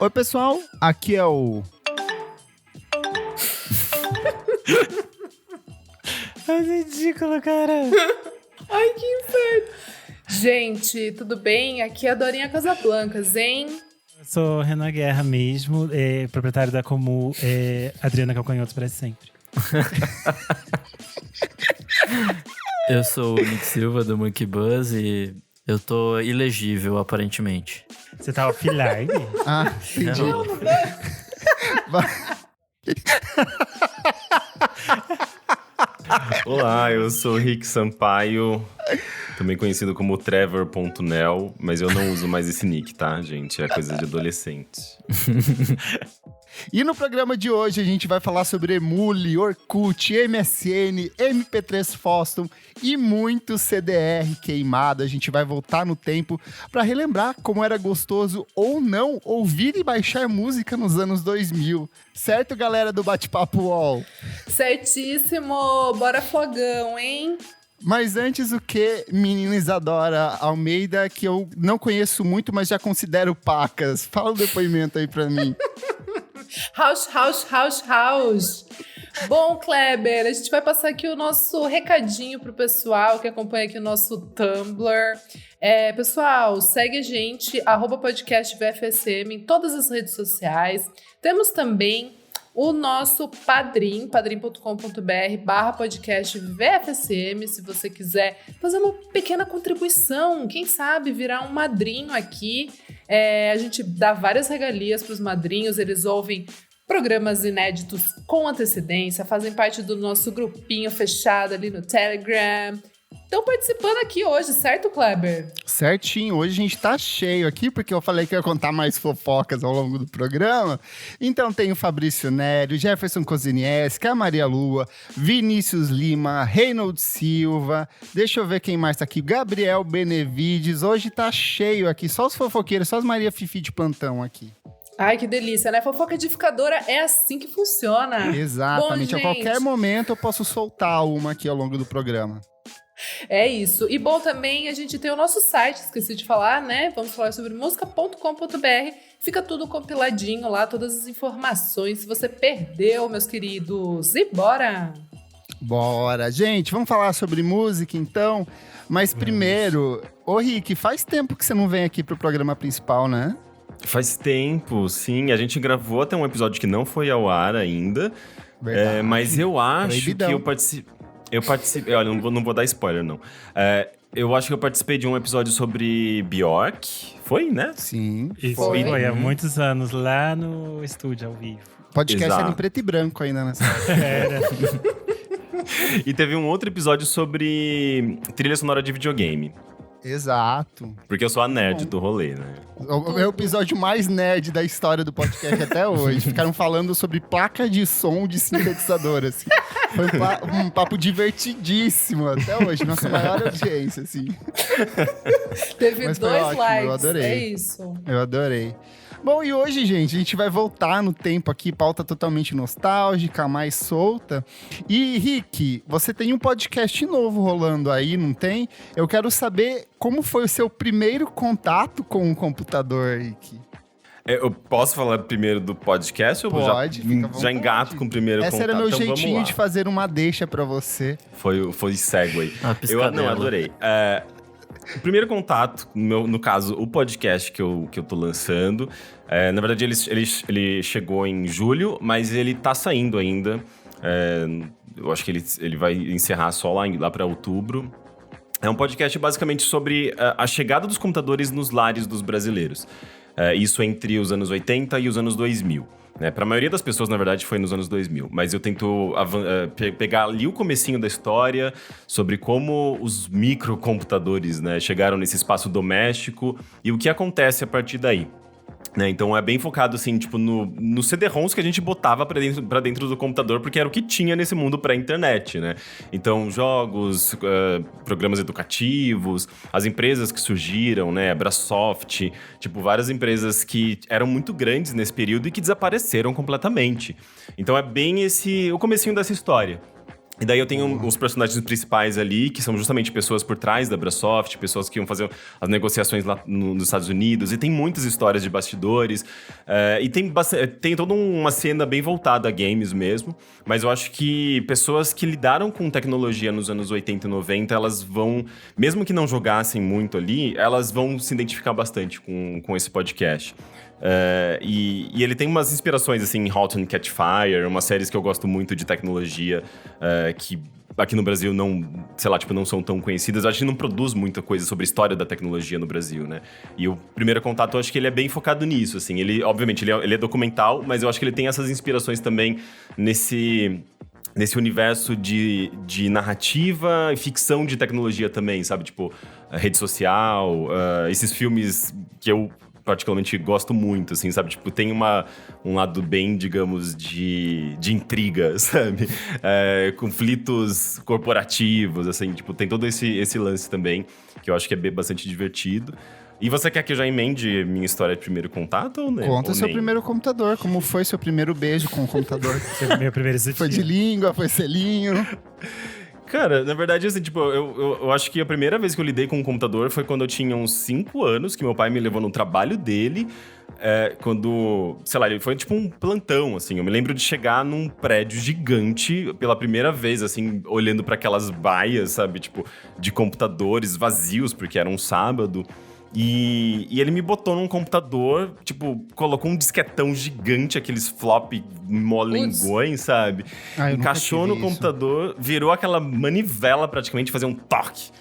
Oi, pessoal, aqui é o... É ridículo, cara. Ai, que inferno. Gente, tudo bem? Aqui é a Dorinha Casablancas, hein? Eu sou Renan Guerra mesmo, proprietário da Comu, Adriana Calcanhotos para sempre. Eu sou o Nick Silva do Monkey Buzz e eu tô ilegível, aparentemente. Você tá offline? Ah, entendi. Olá, eu sou o Rick Sampaio, também conhecido como Trevor.nel, mas eu não uso mais esse nick, tá, gente? É coisa de adolescente. E no programa de hoje a gente vai falar sobre Emule, Orkut, MSN, MP3 Fostum e muito CDR queimado. A gente vai voltar no tempo para relembrar como era gostoso ou não ouvir e baixar música nos anos 2000. Certo, galera do Bate-Papo UOL? Certíssimo! Bora fogão, hein? Mas antes o que, menina Isadora Almeida, que eu não conheço muito, mas já considero pacas. Fala o depoimento aí pra mim. House. Bom, Kleber, a gente vai passar aqui o nosso recadinho pro pessoal que acompanha aqui o nosso Tumblr. Pessoal, segue a gente, @podcastvfsm em todas as redes sociais. Temos também o nosso Padrim, padrim.com.br/podcastvfsm, se você quiser fazer uma pequena contribuição, quem sabe virar um madrinho aqui. A gente dá várias regalias para os madrinhos, eles ouvem programas inéditos com antecedência, fazem parte do nosso grupinho fechado ali no Telegram. Estão participando aqui hoje, certo, Kleber? Certinho, hoje a gente tá cheio aqui, porque eu falei que eu ia contar mais fofocas ao longo do programa. Então tem o Fabrício Nério, Jefferson Kozinieski, a Maria Lua, Vinícius Lima, Reinaldo Silva, deixa eu ver quem mais tá aqui, Gabriel Benevides. Hoje tá cheio aqui, só os fofoqueiros, só as Maria Fifi de plantão aqui. Ai, que delícia, né? Fofoca edificadora é assim que funciona. Exatamente, Bom, a qualquer momento eu posso soltar uma aqui ao longo do programa. É isso. E bom, também a gente tem o nosso site, esqueci de falar, né? Vamos falar sobre música.com.br. Fica tudo compiladinho lá, todas as informações. Se você perdeu, meus queridos, e bora! Bora! Gente, vamos falar sobre música então? Mas primeiro, ô Rick, faz tempo que você não vem aqui pro programa principal, né? Faz tempo, sim. A gente gravou até um episódio que não foi ao ar ainda. Verdade. Mas eu acho Proibidão. que eu participei... Olha, não vou dar spoiler, não. Eu acho que eu participei de um episódio sobre Bjork. Foi, né? Sim. Isso foi há muitos anos, lá no estúdio, ao vivo. Podcast Exato. era em preto e branco ainda nessa época. Era. E teve um outro episódio sobre trilha sonora de videogame. Exato. Porque eu sou a nerd do rolê, né? É o episódio mais nerd da história do podcast até hoje. Ficaram falando sobre placa de som de sintetizador, assim. Foi um papo divertidíssimo até hoje. Nossa maior audiência, assim. Teve Mas foi 2 ótimo, likes, eu adorei. é isso. Eu adorei. Bom, e hoje, gente, a gente vai voltar no tempo aqui, pauta totalmente nostálgica, mais solta. E, Rick, você tem um podcast novo rolando aí, não tem? Eu quero saber como foi o seu primeiro contato com o computador, Rick. Eu posso falar primeiro do podcast? Ou Pode, fica à já vontade. engato com o primeiro Esse contato? era meu Então, vamos jeitinho lá. de fazer uma deixa pra você. Foi segue. Eu piscadela. adorei. O primeiro contato, no caso, o podcast que eu tô lançando, na verdade ele chegou em julho, mas ele tá saindo ainda. Eu acho que ele vai encerrar só lá pra outubro. É um podcast basicamente sobre a chegada dos computadores nos lares dos brasileiros. Isso entre os anos 80 e os anos 2000. Para a maioria das pessoas, na verdade, foi nos anos 2000. Mas eu tento pegar ali o comecinho da história sobre como os microcomputadores, chegaram nesse espaço doméstico e o que acontece a partir daí. Então é bem focado assim, tipo, no CD-ROMs que a gente botava pra dentro do computador, porque era o que tinha nesse mundo pré-internet, né? Então, jogos, programas educativos, as empresas que surgiram, né? A Brasoft, tipo, várias empresas que eram muito grandes nesse período e que desapareceram completamente. Então é bem o comecinho dessa história. E daí eu tenho os personagens principais ali, que são justamente pessoas por trás da Brasoft, pessoas que iam fazer as negociações lá nos Estados Unidos. E tem muitas histórias de bastidores. E tem toda uma cena bem voltada a games mesmo. Mas eu acho que pessoas que lidaram com tecnologia nos anos 80 e 90, elas vão, mesmo que não jogassem muito ali, elas vão se identificar bastante com esse podcast. E ele tem umas inspirações, assim, em *Halt and Catch Fire*, umas séries que eu gosto muito de tecnologia, que aqui no Brasil não, sei lá, tipo, não são tão conhecidas. A gente não produz muita coisa sobre a história da tecnologia no Brasil, né? E o Primeiro Contato, eu acho que ele é bem focado nisso, assim. Ele, obviamente, ele é documental, mas eu acho que ele tem essas inspirações também nesse universo de narrativa e ficção de tecnologia também, sabe? Tipo, rede social, esses filmes que eu particularmente gosto muito, assim, sabe? Tipo, tem um lado bem, digamos, de intriga, sabe? Conflitos corporativos, assim, tipo, tem todo esse lance também, que eu acho que é bastante divertido. E você quer que eu já emende minha história de primeiro contato ou não? Conta ou seu nem? primeiro computador. Como foi seu primeiro beijo com o computador? Meu primeiro Foi de língua, foi selinho? Cara, na verdade, assim, tipo, eu acho que a primeira vez que eu lidei com um computador foi quando eu tinha uns 5 anos, que meu pai me levou no trabalho dele, quando, sei lá, ele foi tipo um plantão, assim. Eu me lembro de chegar num prédio gigante pela primeira vez, assim, olhando para aquelas baias, sabe, tipo, de computadores vazios, porque era um sábado. E ele me botou num computador, tipo, colocou um disquetão gigante, aqueles flop molengões, sabe? Eu Encaixou no nunca tive isso. computador, virou aquela manivela praticamente, fazer um toque.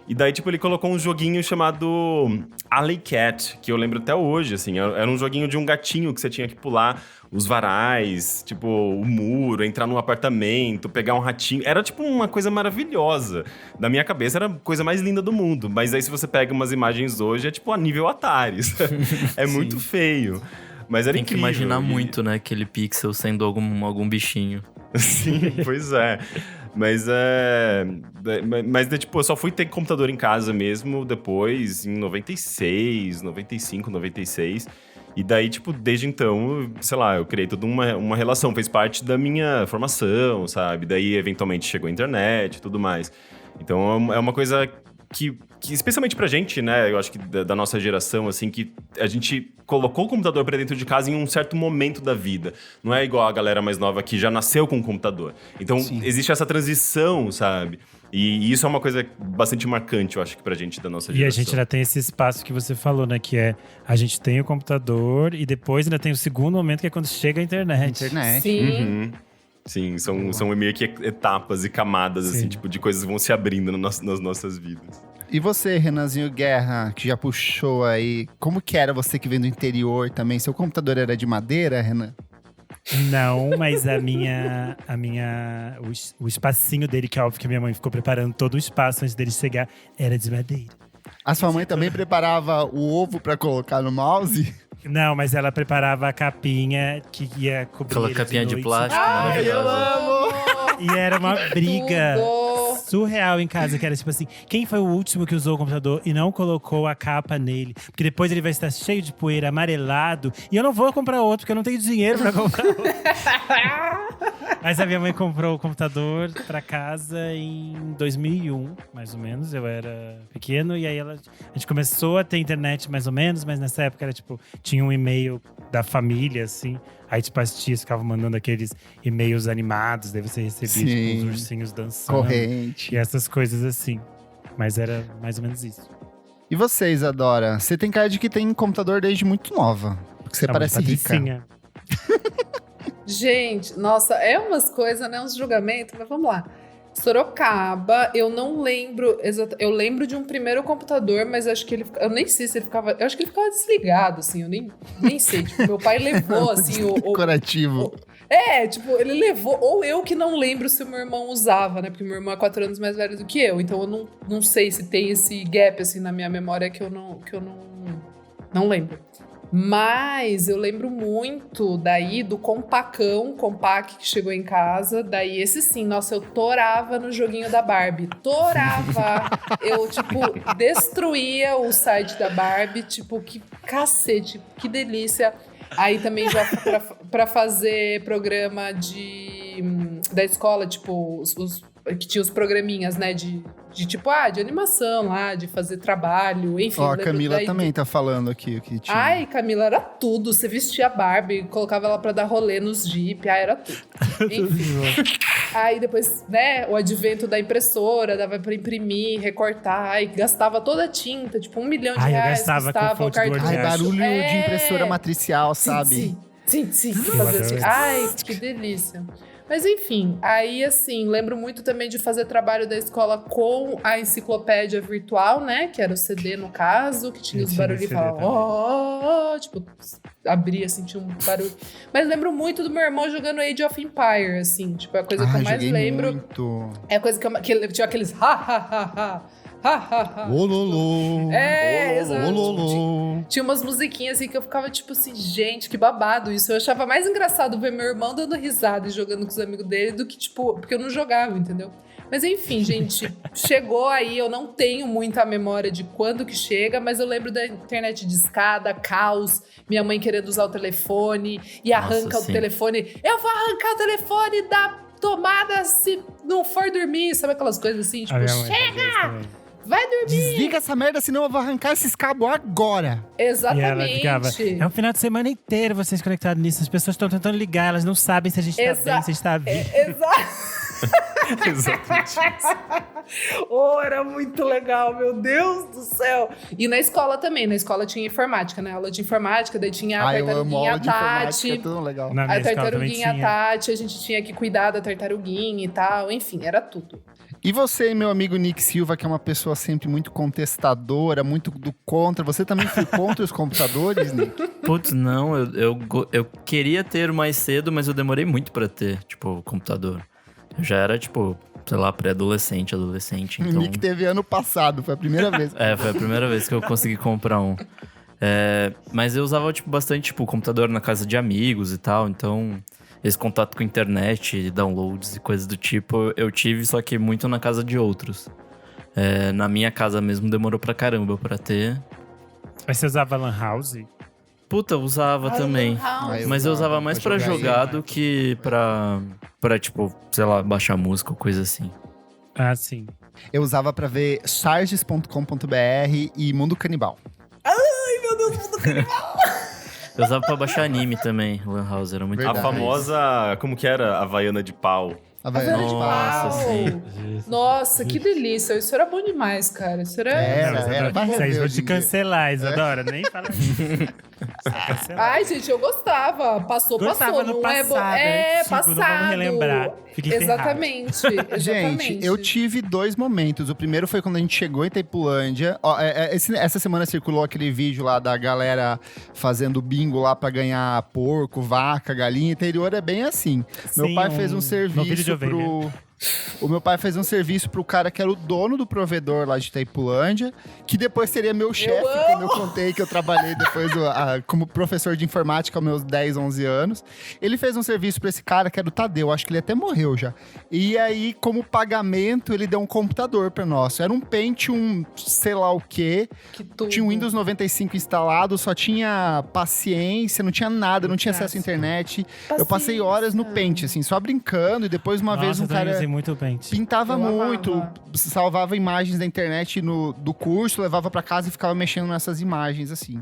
E daí, tipo, ele colocou um joguinho chamado Alley Cat, que eu lembro até hoje, assim. Era um joguinho de um gatinho que você tinha que pular os varais, tipo, o muro, entrar num apartamento, pegar um ratinho. Era, tipo, uma coisa maravilhosa. Na minha cabeça, era a coisa mais linda do mundo. Mas aí, se você pega umas imagens hoje, é, tipo, a nível Atari. É muito feio. Mas era Tem que incrível. imaginar muito, né? Aquele pixel sendo algum bichinho. Sim, pois é. Mas tipo, eu só fui ter computador em casa mesmo depois, em 96, 95, 96. E daí, tipo, desde então, sei lá, eu criei toda uma relação. Fez parte da minha formação, sabe? Daí, eventualmente, chegou a internet e tudo mais. Então, é uma coisa que especialmente pra gente, né? Eu acho que da nossa geração, assim, que a gente colocou o computador pra dentro de casa em um certo momento da vida. Não é igual a galera mais nova que já nasceu com o computador. Então, existe essa transição, sabe? E isso é uma coisa bastante marcante, eu acho, que pra gente da nossa geração. E a gente ainda tem esse espaço que você falou, né? Que é, a gente tem o computador e depois ainda tem o segundo momento, que é quando chega a internet. Sim. Uhum. Sim, são meio que etapas e camadas, assim, tipo, de coisas que vão se abrindo nas nossas vidas. E você, Renanzinho Guerra, que já puxou aí, como que era você que vem do interior também? Seu computador era de madeira, Renan? Não, mas o espacinho dele, que é óbvio que a minha mãe ficou preparando todo o espaço antes dele chegar, era de madeira. A sua mãe também preparava o ovo pra colocar no mouse? Não, mas ela preparava a capinha que ia cobrir Aquela ele capinha de noite. plástico Ai, eu maravilhosa. amo! E era uma briga Tudo. surreal em casa, que era tipo assim, quem foi o último que usou o computador e não colocou a capa nele? Porque depois ele vai estar cheio de poeira, amarelado, e eu não vou comprar outro, porque eu não tenho dinheiro pra comprar outro. Mas a minha mãe comprou o computador pra casa em 2001, mais ou menos. Eu era pequeno, e aí a gente começou a ter internet mais ou menos, mas nessa época era tipo, tinha um e-mail da família, assim. Aí, tipo, as tias ficavam mandando aqueles e-mails animados, daí você recebia, tipo, uns ursinhos dançando. Corrente. E essas coisas assim. Mas era mais ou menos isso. E você, Isadora? Você tem cara de que tem computador desde muito nova. Porque você Chama parece de rica. Patricinha. Gente, nossa, é umas coisas, né? Uns julgamentos, mas vamos lá. Sorocaba, eu não lembro eu lembro de um primeiro computador, mas acho que eu nem sei se ele ficava, eu acho que ele ficava desligado, assim, eu nem sei, tipo, meu pai levou, assim, Decorativo. tipo, ele levou, ou eu que não lembro se o meu irmão usava, né, porque meu irmão é 4 anos mais velho do que eu, então eu não sei se tem esse gap, assim, na minha memória que eu não lembro. Mas eu lembro muito daí do Compaq que chegou em casa. Daí esse sim, nossa, eu torava no joguinho da Barbie. Torava! Eu, tipo, destruía o site da Barbie. Tipo, que cacete, que delícia. Aí também já pra fazer programa de da escola, tipo, que tinha os programinhas, né, de tipo, de animação lá, de fazer trabalho, enfim. Ó, a Camila também tá falando aqui o que tinha. Ai, Camila, era tudo. Você vestia a Barbie, colocava ela pra dar rolê nos Jeep, era tudo. Enfim. Aí depois, né, o advento da impressora, dava pra imprimir, recortar, aí gastava toda a tinta, tipo, R$1 milhão Eu gastava com custava o fonte do cartão. Ai, barulho de impressora matricial, sabe? Sim. Fazer assim. Ai, que delícia. Mas enfim, aí assim, lembro muito também de fazer trabalho da escola com a enciclopédia virtual, né? Que era o CD no caso, que tinha os barulhinhos e falava, tipo, abria, assim, tinha um barulho. Mas lembro muito do meu irmão jogando Age of Empire, assim, tipo, é a coisa que eu mais lembro. Muito. É a coisa que tinha aqueles Ololô. Exato. Ololô. Tinha umas musiquinhas assim que eu ficava tipo assim, gente, que babado isso. Eu achava mais engraçado ver meu irmão dando risada e jogando com os amigos dele do que, tipo, porque eu não jogava, entendeu? Mas enfim, gente, chegou aí, eu não tenho muita memória de quando que chega, mas eu lembro da internet de escada, caos, minha mãe querendo usar o telefone e arranca o telefone. Eu vou arrancar o telefone da tomada se não for dormir, sabe aquelas coisas assim, tipo, chega! Vai dormir! Desliga essa merda, senão eu vou arrancar esses cabos agora. Exatamente. E ela ficava, é um final de semana inteiro vocês conectados nisso. As pessoas estão tentando ligar, elas não sabem se a gente tá bem, se a gente tá vivo. Exato. Exatamente isso. Era muito legal, meu Deus do céu. E na escola também, na escola tinha informática, né? Aula de informática, daí tinha a tartaruguinha Tati. É tudo legal. A tartaruguinha Tati, a gente tinha que cuidar da tartaruguinha e tal. Enfim, era tudo. E você, meu amigo Nick Silva, que é uma pessoa sempre muito contestadora, muito do contra, você também foi contra os computadores, Nick? Putz, não, eu queria ter mais cedo, mas eu demorei muito pra ter, tipo, computador. Eu já era, tipo, sei lá, pré-adolescente, adolescente, então... O Nick teve ano passado, foi a primeira vez. Foi a primeira vez que eu consegui comprar um. Mas eu usava, tipo, bastante, tipo, computador na casa de amigos e tal, então... Esse contato com internet, downloads e coisas do tipo, eu tive, só que muito na casa de outros. Na minha casa mesmo demorou pra caramba pra ter. Mas você usava Lan House? Puta, eu usava também. Mas eu usava mais pra jogar do que pra, tipo, sei lá, baixar música ou coisa assim. Ah, sim. Eu usava pra ver charges.com.br e Mundo Canibal. Ai, meu Deus, Mundo Canibal! Eu usava pra baixar anime também, Lan House, era muito Verdade. A famosa, como que era? Havaiana de pau. Nossa, sim. Nossa, que delícia. Isso era bom demais, cara. Isso era... Era. Vocês vão te cancelar, Isadora. Nem fala isso. Ai, gente, eu gostava. Passou. No Não passado, é bom. antigo, não vamos relembrar. Fica Exatamente. Gente, eu tive 2 momentos. O primeiro foi quando a gente chegou em Itaipulândia. Essa semana circulou aquele vídeo lá da galera fazendo bingo lá pra ganhar porco, vaca, galinha. Interior é bem assim. Meu pai fez um serviço O meu pai fez um serviço pro cara que era o dono do provedor lá de Itaipulândia, que depois seria meu chefe, quando eu contei que eu trabalhei depois como professor de informática aos meus 10, 11 anos. Ele fez um serviço pra esse cara, que era o Tadeu, acho que ele até morreu já. E aí, como pagamento, ele deu um computador pra nós. Era um Pentium, sei lá o quê. Tinha um Windows 95 instalado, só tinha paciência, não tinha nada, não tinha acesso à internet. Eu passei horas no Paint, assim, só brincando, e depois uma vez um cara... muito bem. Pintava muito, salvava imagens da internet do curso, levava pra casa e ficava mexendo nessas imagens, assim.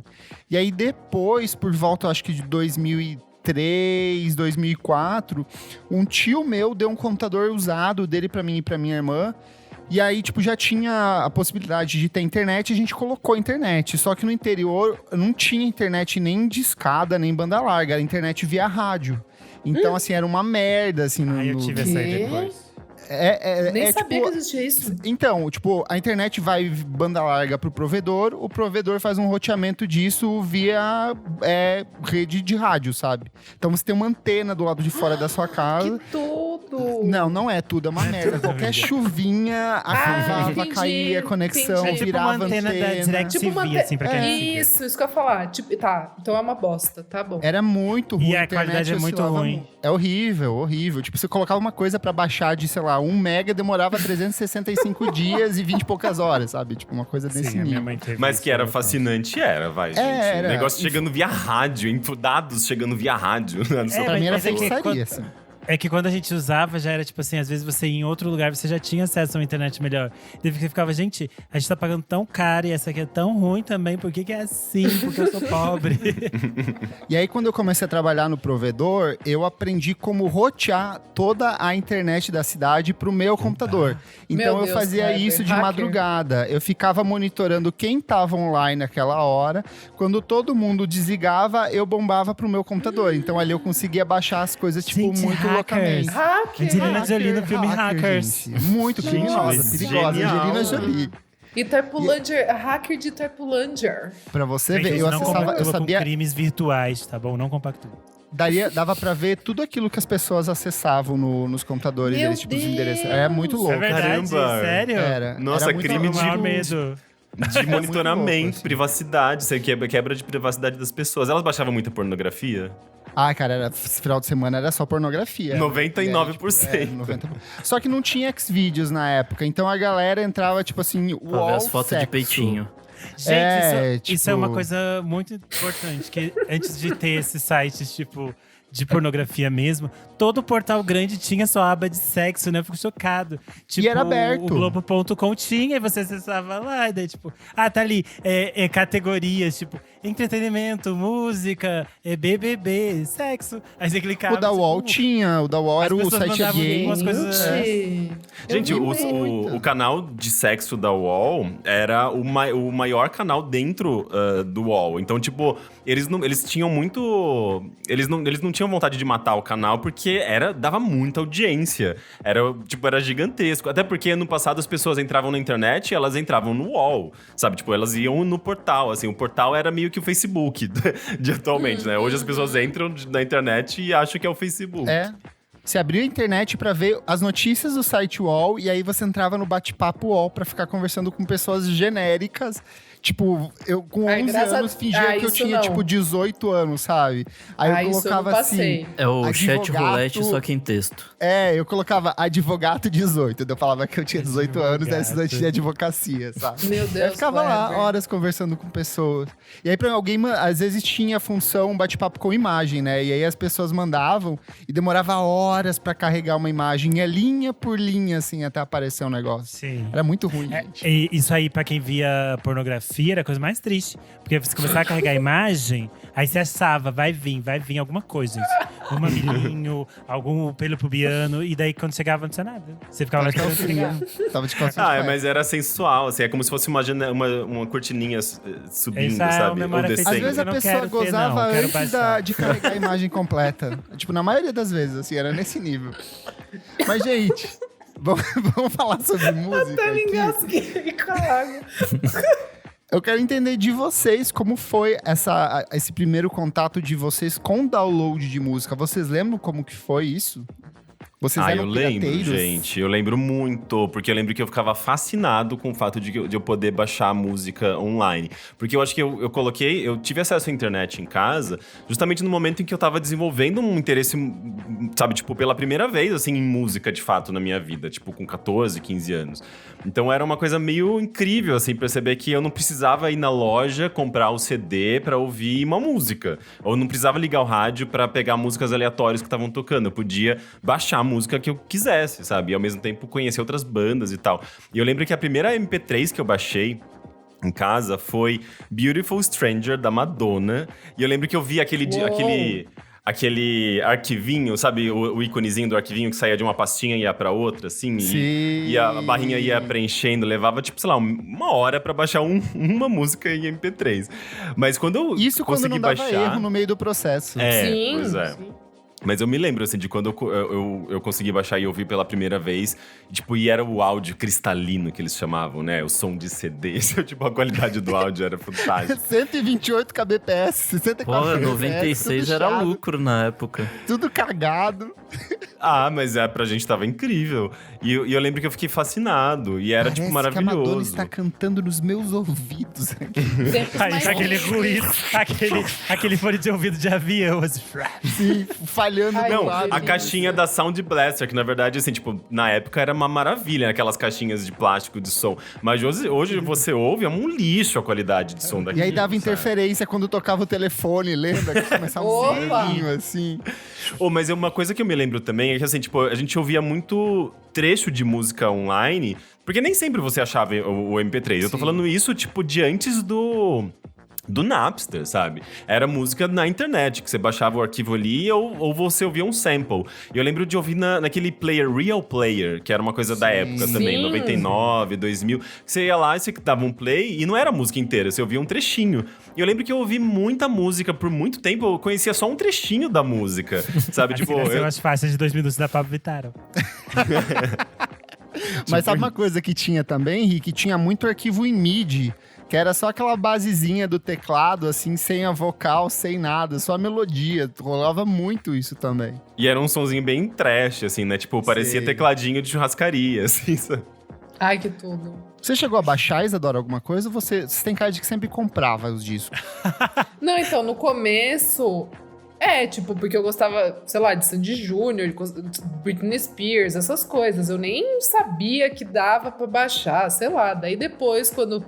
E aí depois, por volta, acho que de 2003, 2004, um tio meu deu um computador usado dele pra mim e pra minha irmã. E aí, tipo, já tinha a possibilidade de ter internet, a gente colocou a internet. Só que no interior não tinha internet nem de escada, nem banda larga, era internet via rádio. Então, assim, era uma merda, assim. Eu tive essa aí depois. Nem sabia tipo, que existia isso. Então, tipo, a internet vai banda larga pro provedor, o provedor faz um roteamento disso via rede de rádio, sabe? Então você tem uma antena do lado de fora da sua casa. Que tudo! Não é tudo, é uma merda. Qualquer chuvinha, acabava, caía a conexão, virava tipo uma antena da DirecTV, assim, pra quem Isso que eu ia falar. Tipo, tá, então é uma bosta, tá bom. Era muito ruim. E a qualidade é muito ruim. É horrível. Tipo, você colocava uma coisa pra baixar de, sei lá, 1 mega, demorava 365 dias e 20 e poucas horas, sabe? Tipo, uma coisa desse nível. Mas que era fascinante, gente. Era. O negócio chegando via rádio, dados chegando via rádio. Pra mim era feitiçaria, assim. É que quando a gente usava, já era tipo assim, às vezes você ia em outro lugar, você já tinha acesso a uma internet melhor. Daí você ficava, gente, a gente tá pagando tão caro e essa aqui é tão ruim também, por que é assim? Porque eu sou pobre. E aí, quando eu comecei a trabalhar no provedor, eu aprendi como rotear toda a internet da cidade pro meu computador. Então, Meu eu Deus, fazia Kleber, isso de hacker. madrugada. Eu ficava monitorando quem tava online naquela hora. Quando todo mundo desligava, eu bombava pro meu computador. Então, ali eu conseguia baixar as coisas, tipo, Gente, muito hackers. loucamente. Angelina Jolie no filme Hackers. Gente. Muito criminosa, Gente, perigosa. genial. Angelina Jolie. E Tarpulanger, hacker de Tarpulanger. Pra você ver, Gente, eu não acessava, eu compactua sabia, com crimes virtuais, tá bom? Não compactua. dava pra ver tudo aquilo que as pessoas acessavam nos computadores Meu deles, tipo, os Deus! endereços. É muito É louco. verdade? Caramba. Sério? Era. Nossa, era muito crime O maior medo. De monitoramento, louco, assim. privacidade, você quebra de privacidade das pessoas. Elas baixavam muita pornografia? Ah, cara, esse final de semana era só pornografia. 99%. É, 90%. Só que não tinha Xvideos na época, então a galera entrava, tipo assim, Pra ver wall as fotos de sexo. peitinho. Gente, isso é tipo- uma coisa muito importante. Que antes de ter esses sites, tipo, de pornografia mesmo, todo portal grande tinha sua aba de sexo, né? Eu fico chocado. Tipo, era aberto. O Globo.com tinha, e você acessava lá, e daí, tipo, tá ali, categorias, tipo, entretenimento, música, BBB, sexo. Aí você clicava. O da você, UOL tinha, o da UOL As era o pessoas site mandavam gay. umas coisas- Gente, Eu vi muito. o canal de sexo da UOL era o maior canal dentro do UOL. Então, tipo, eles tinham muito... Eles não tinham vontade de matar o canal porque dava muita audiência. Era gigantesco. Até porque no passado as pessoas entravam na internet e elas entravam no UOL, sabe? Tipo, elas iam no portal, assim. O portal era meio que o Facebook de atualmente, né? Hoje as pessoas entram na internet e acham que é o Facebook. É. Você abriu a internet pra ver as notícias do site UOL e aí você entrava no bate-papo UOL pra ficar conversando com pessoas genéricas. Tipo, eu com 11 anos fingia que eu isso tinha, não. tipo, 18 anos, sabe? Aí eu Isso eu não colocava passei. assim... É o chat Advogado- roulette, só que em texto. eu colocava advogado 18. Eu falava que eu tinha 18 anos, aí Advogado. estudante de advocacia, sabe? Meu Deus, Eu ficava lá Kleber. horas conversando com pessoas. E aí, pra alguém, às vezes tinha a função bate-papo com imagem, né? E aí as pessoas mandavam e demorava horas pra carregar uma imagem, linha por linha, assim, até aparecer um negócio. Sim. Era muito ruim, gente. E isso aí, pra quem via pornografia, era a coisa mais triste. Porque você começava a carregar a imagem, aí você achava, vai vir alguma coisa, gente. Um mamilinho, algum pelo pubiano, e daí quando chegava não tinha nada. Você ficava lá Tava de esperando pegar. calcinha. Tava de calcinha. de cueca. Mas era sensual, assim. É como se fosse uma cortininha subindo, Essa é sabe? uma memória Ou Às descendo. vezes a Eu não pessoa quero ter, gozava não, quero antes baixar. de carregar a imagem completa. Tipo, na maioria das vezes, assim, era nesse nível. Mas, gente, vamos falar sobre música Até me aqui. engasguei com a água. Eu quero entender de vocês como foi esse primeiro contato de vocês com download de música. Vocês lembram como que foi isso? Vocês eram Eu lembro, pirateiros? gente. Eu lembro muito, porque eu lembro que eu ficava fascinado com o fato de eu poder baixar música online. Porque eu acho que eu tive acesso à internet em casa justamente no momento em que eu tava desenvolvendo um interesse, sabe, tipo, pela primeira vez, assim, em música, de fato, na minha vida. Tipo, com 14, 15 anos. Então era uma coisa meio incrível, assim, perceber que eu não precisava ir na loja comprar o CD pra ouvir uma música. Ou não precisava ligar o rádio pra pegar músicas aleatórias que estavam tocando. Eu podia baixar a música que eu quisesse, sabe? E ao mesmo tempo conhecer outras bandas e tal. E eu lembro que a primeira MP3 que eu baixei em casa foi Beautiful Stranger, da Madonna. E eu lembro que eu vi aquele arquivinho, sabe? O íconezinho do arquivinho que saía de uma pastinha e ia pra outra, assim. Sim. E a barrinha ia preenchendo. Levava, tipo, sei lá, uma hora pra baixar uma música em MP3. Mas quando eu Isso quando consegui não dava baixar... erro no meio do processo. Sim, Pois é. sim. Mas eu me lembro, assim, de quando eu consegui baixar e ouvir pela primeira vez. Tipo, e era o áudio cristalino que eles chamavam, né? O som de CD. Tipo, a qualidade do áudio era fantástica. 128 kbps, 64 Pô, kbps. 96 tudo era chato, lucro na época. Tudo cagado. Mas pra gente tava incrível. E eu lembro que eu fiquei fascinado. E era, tipo, Parece que a Madonna maravilhoso. está cantando nos meus ouvidos. Tempos Aí, mais aquele antigos. ruído, aquele fone de ouvido de avião, assim. Sim, falhando espalhando Ai, do Não, lado. a caixinha da Sound Blaster, que na verdade, assim, tipo, na época era uma maravilha, aquelas caixinhas de plástico de som. Mas hoje você ouve, é um lixo a qualidade de som daquilo. E aí dava sabe? interferência quando tocava o telefone, lembra? Que começava um Opa! barulhinho assim. Oh, mas uma coisa que eu me lembro também é que, assim, tipo, a gente ouvia muito trecho de música online, porque nem sempre você achava o MP3. Eu tô Sim. falando isso, tipo, de antes do Napster, sabe? Era música na internet, que você baixava o arquivo ali ou você ouvia um sample. E eu lembro de ouvir naquele player, Real Player, que era uma coisa da época também, Sim. 99, 2000. Você ia lá e você dava um play e não era a música inteira, você ouvia um trechinho. E eu lembro que eu ouvi muita música por muito tempo, eu conhecia só um trechinho da música, sabe? Assim Tipo, nasceu as faixas de 2 minutos da Pablo Vittar. Mas sabe uma coisa que tinha também, Rick? Tinha muito arquivo em MIDI, que era só aquela basezinha do teclado, assim, sem a vocal, sem nada, só a melodia. Rolava muito isso também. E era um sonzinho bem trash, assim, né? Tipo, parecia Sei. tecladinho de churrascaria, assim, sabe? Ai, que tudo. Você chegou a baixar, Isadora, alguma coisa? Ou você tem cara de que sempre comprava os discos? Não, então, no começo… tipo, porque eu gostava, sei lá, de Sandy Júnior, de Britney Spears, essas coisas. Eu nem sabia que dava pra baixar, sei lá. Daí depois, quando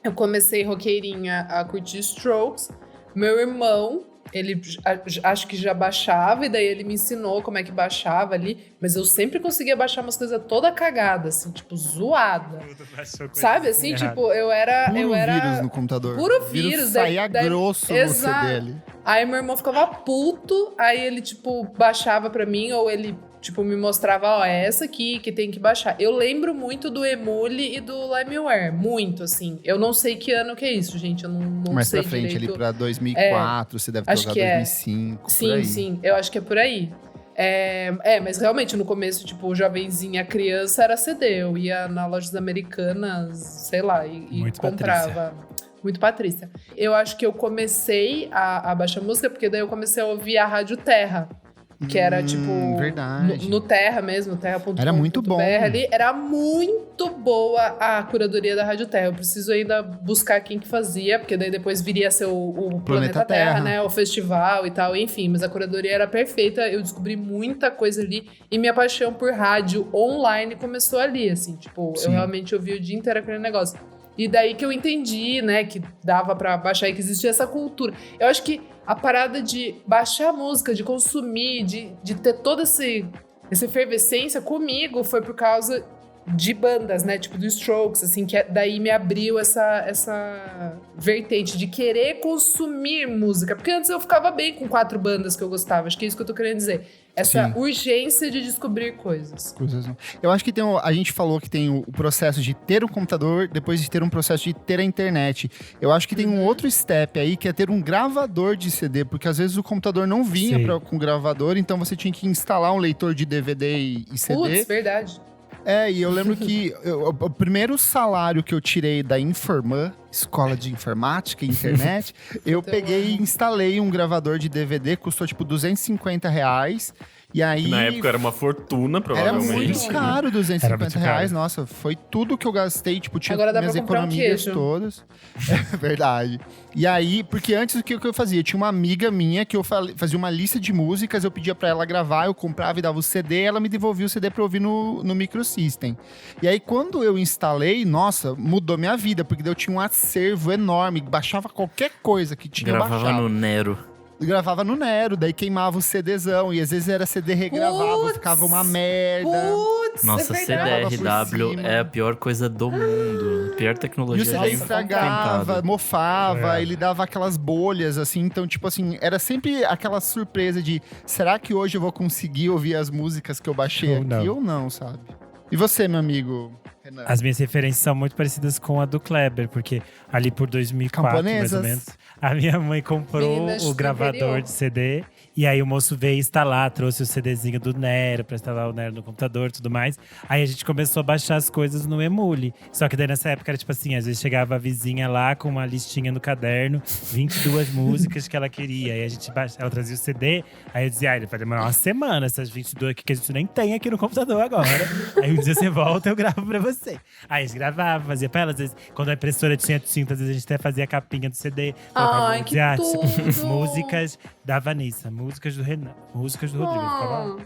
eu comecei roqueirinha a curtir Strokes, meu irmão, ele acho que já baixava, e daí ele me ensinou como é que baixava ali. Mas eu sempre conseguia baixar umas coisas toda cagada, assim, tipo, zoada. Sabe, assim, tipo, eu era… Puro vírus no computador. Puro O vírus vírus. saía grosso no Exato. CD ali. Aí meu irmão ficava puto, aí ele, tipo, baixava pra mim, ou ele, tipo, me mostrava, ó, é essa aqui que tem que baixar. Eu lembro muito do Emule e do LimeWare, muito, assim. Eu não sei que ano que é isso, gente, eu não Mais sei pra frente, direito. ali pra 2004, você deve ter acho jogado que é. 2005, por Sim, aí. sim, eu acho que é por aí. Mas realmente, no começo, tipo, jovenzinha, criança, era CD. Eu ia na lojas americanas, sei lá, e Muito comprava. Muito Patrícia. Eu acho que eu comecei a baixar música, porque daí eu comecei a ouvir a Rádio Terra. Que era, tipo… verdade. No Terra mesmo, terra.com.br Era muito bom. ali. Era muito boa a curadoria da Rádio Terra. Eu preciso ainda buscar quem que fazia, porque daí depois viria a ser o Planeta Terra, né? O festival e tal, enfim. Mas a curadoria era perfeita. Eu descobri muita coisa ali. E minha paixão por rádio online começou ali, assim. Tipo, Sim. eu realmente ouvi o dia inteiro aquele negócio. E daí que eu entendi, né, que dava pra baixar e que existia essa cultura. Eu acho que a parada de baixar música, de consumir, de ter toda essa efervescência comigo foi por causa de bandas, né, tipo do Strokes, assim, que daí me abriu essa vertente de querer consumir música. Porque antes eu ficava bem com 4 bandas que eu gostava, acho que é isso que eu tô querendo dizer. Essa Sim. urgência de descobrir coisas. Eu acho que a gente falou que tem o processo de ter um computador, depois de ter um processo de ter a internet. Eu acho que tem um outro step aí, que é ter um gravador de CD, porque às vezes o computador não vinha Sim. com gravador, então você tinha que instalar um leitor de DVD e CD. Putz, verdade. E eu lembro que o primeiro salário que eu tirei da Informan, escola de informática e internet, eu peguei e instalei um gravador de DVD, custou tipo R$250. E aí, Que na época era uma fortuna, era provavelmente. muito caro, Era R$250. muito caro. Nossa, foi tudo que eu gastei. Tipo, tinha Agora dá minhas pra comprar um economias queijo. todas. É verdade. E aí, porque antes o que eu fazia? Tinha uma amiga minha que eu fazia uma lista de músicas, eu pedia pra ela gravar, eu comprava e dava o CD, ela me devolvia o CD pra eu ouvir no microsystem. E aí, quando eu instalei, nossa, mudou minha vida, porque daí eu tinha um acervo enorme, baixava qualquer coisa que tinha, eu Gravava baixava. no Nero. Gravava no Nero, daí queimava o CDzão, e às vezes era CD regravado, Putz! ficava uma merda. Putz, Nossa, é verdade. CDRW cima. é a pior coisa do mundo. A pior E tecnologia o CD já estragava, inventada. mofava, É. ele dava aquelas bolhas, assim. Então, tipo assim, era sempre aquela surpresa de… Será que hoje eu vou conseguir ouvir as músicas que eu baixei Ou aqui não. ou não, sabe? E você, meu amigo Renan? As minhas referências são muito parecidas com a do Kleber, porque ali por 2004, mais Camponesas. ou menos, a minha mãe comprou Meninas o do gravador interior. de CD. E aí o moço veio instalar, trouxe o CDzinho do Nero pra instalar o Nero no computador e tudo mais. Aí a gente começou a baixar as coisas no Emule. Só que daí nessa época era tipo assim, às vezes chegava a vizinha lá com uma listinha no caderno, 22 músicas que ela queria. Aí a gente ela trazia o CD, aí eu dizia, ele vai demorar uma semana essas 22 aqui que a gente nem tem aqui no computador agora. Aí um dia você volta, eu gravo pra você. Aí a gente gravava, fazia pra ela. Às vezes, quando a impressora tinha tinta, às vezes a gente até fazia a capinha do CD. colocava Ai, uns que artes, tudo! músicas da Vanessa, músicas do Renan, músicas do Rodrigo. Ficava lá.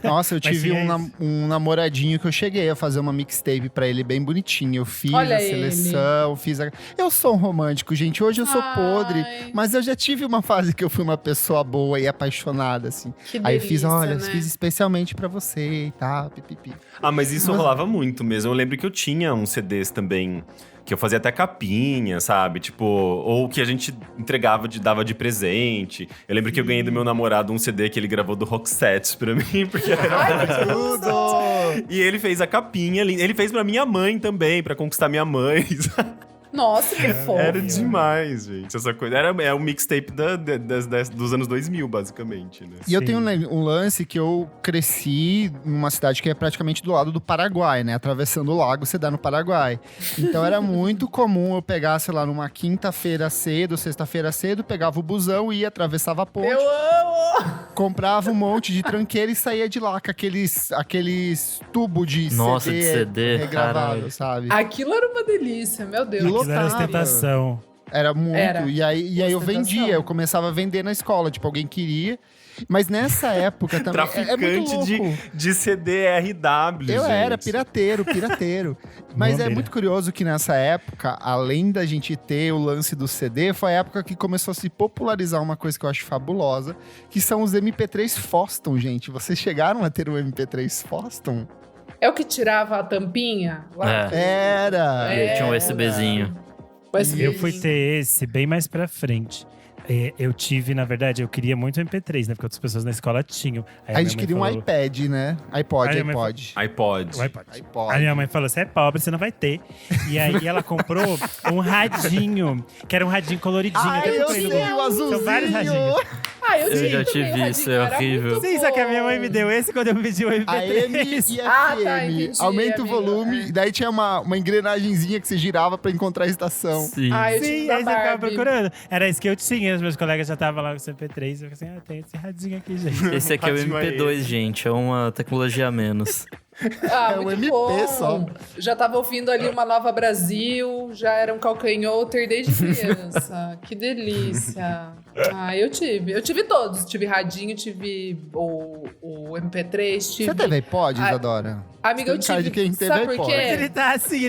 Nossa, eu Mas tive tinha um namoradinho que eu cheguei a fazer uma mixtape pra ele bem bonitinho. Eu fiz Olha a seleção, fiz a... Eu sou um romântico, gente. Hoje eu sou podre, mas eu já tive uma fase que eu fui uma pessoa boa e apaixonada, assim. Que Aí eu fiz, delícia, olha, né? fiz especialmente pra você e tal, pipipi. Ah, mas isso rolava muito mesmo. Eu lembro que eu tinha uns CDs também, que eu fazia até capinha, sabe? Tipo, ou que a gente entregava, dava de presente. Eu lembro que eu ganhei do meu namorado um CD que ele gravou do Roxette pra mim, porque era Tudo! E ele fez a capinha, ele fez pra minha mãe também, pra conquistar minha mãe. Nossa, que fofo. Era demais, gente. Essa coisa. É o mixtape dos anos 2000, basicamente, né? E eu Sim. tenho um lance que eu cresci numa cidade que é praticamente do lado do Paraguai, né? Atravessando o lago, você dá no Paraguai. Então era muito comum eu pegar, sei lá, numa quinta-feira cedo, sexta-feira cedo, pegava o busão, ia, atravessava a ponte, Eu amo! comprava um monte de tranqueira e saía de lá com aqueles tubos de Nossa, CD, de CD, regravado, caralho. sabe? Aquilo era uma delícia, meu Deus. E Aquilo era lotava. ostentação. Era muito. Era. E aí eu Ostentação. vendia, eu começava a vender na escola, tipo, alguém queria. Mas nessa época também. É muito Traficante louco. de CDRW, Eu gente. era pirateiro. Mas é Bombeira. muito curioso que nessa época, além da gente ter o lance do CD, foi a época que começou a se popularizar uma coisa que eu acho fabulosa, que são os MP3 Foston, gente. Vocês chegaram a ter um MP3 Foston? É o que tirava a tampinha? Lá? Era! E aí tinha um USBzinho. Mas Eu fui ter esse bem mais pra frente. Eu tive, na verdade, eu queria muito MP3, né? Porque outras pessoas na escola tinham. Aí A minha gente mãe queria um falou, iPad, né? iPod. Aí a minha mãe iPod. o iPod. iPod. Aí minha mãe falou: você é pobre, você não vai ter. E aí ela comprou um radinho, que era um radinho coloridinho. Ai, até eu procurei no sei, Google. o azulzinho! São vários radinhos. Ah, eu já tive isso, é horrível. Sim, só que a minha mãe me deu esse quando eu pedi o MP3. A M e FM. Ah, tá, entendi, Aumenta o amigo, volume. E daí tinha uma engrenagenzinha que você girava pra encontrar a estação. Sim. Ah, eu tive Sim, da aí você ficava Barbie. procurando. Era isso que eu tinha, os meus colegas já estavam lá com o MP3. Eu falei assim, tem esse radinho aqui, gente. Esse aqui é o Radinho é MP2, gente. É uma tecnologia a menos. Ah, É o muito MP bom. só. Já tava ouvindo ali uma Nova Brasil, já era um calcanhoter desde criança. Que delícia. Ah, eu tive todos. Tive radinho, tive o MP3, tive... Você teve iPod, Ah, Isadora? Amiga, eu Tem cara tive... de quem teve Sabe por iPod. quê? Ele tá assim,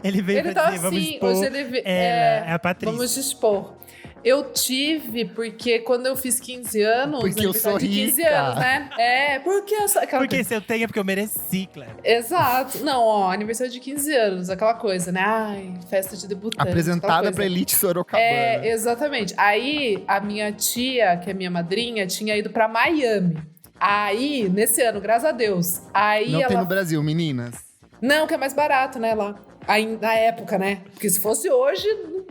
ele veio Ele pra tá dizer, vamos assim, expor. hoje ele... É a Patrícia. Vamos expor. Eu tive, porque quando eu fiz 15 anos... Porque eu aniversário sou de 15 rica. anos, né? É, porque eu sou... aquela Porque se eu tenho é porque eu mereci, Cleber. Exato. Não, ó, aniversário de 15 anos, aquela coisa, né? Ai, festa de debutante. aquela Apresentada coisa. pra elite Sorocabana. É, exatamente. Aí, a minha tia, que é minha madrinha, tinha ido pra Miami. Aí, nesse ano, graças a Deus. Aí Não ela... tem no Brasil, meninas. Não, que é mais barato, né, lá. Aí, na época, né? Porque se fosse hoje,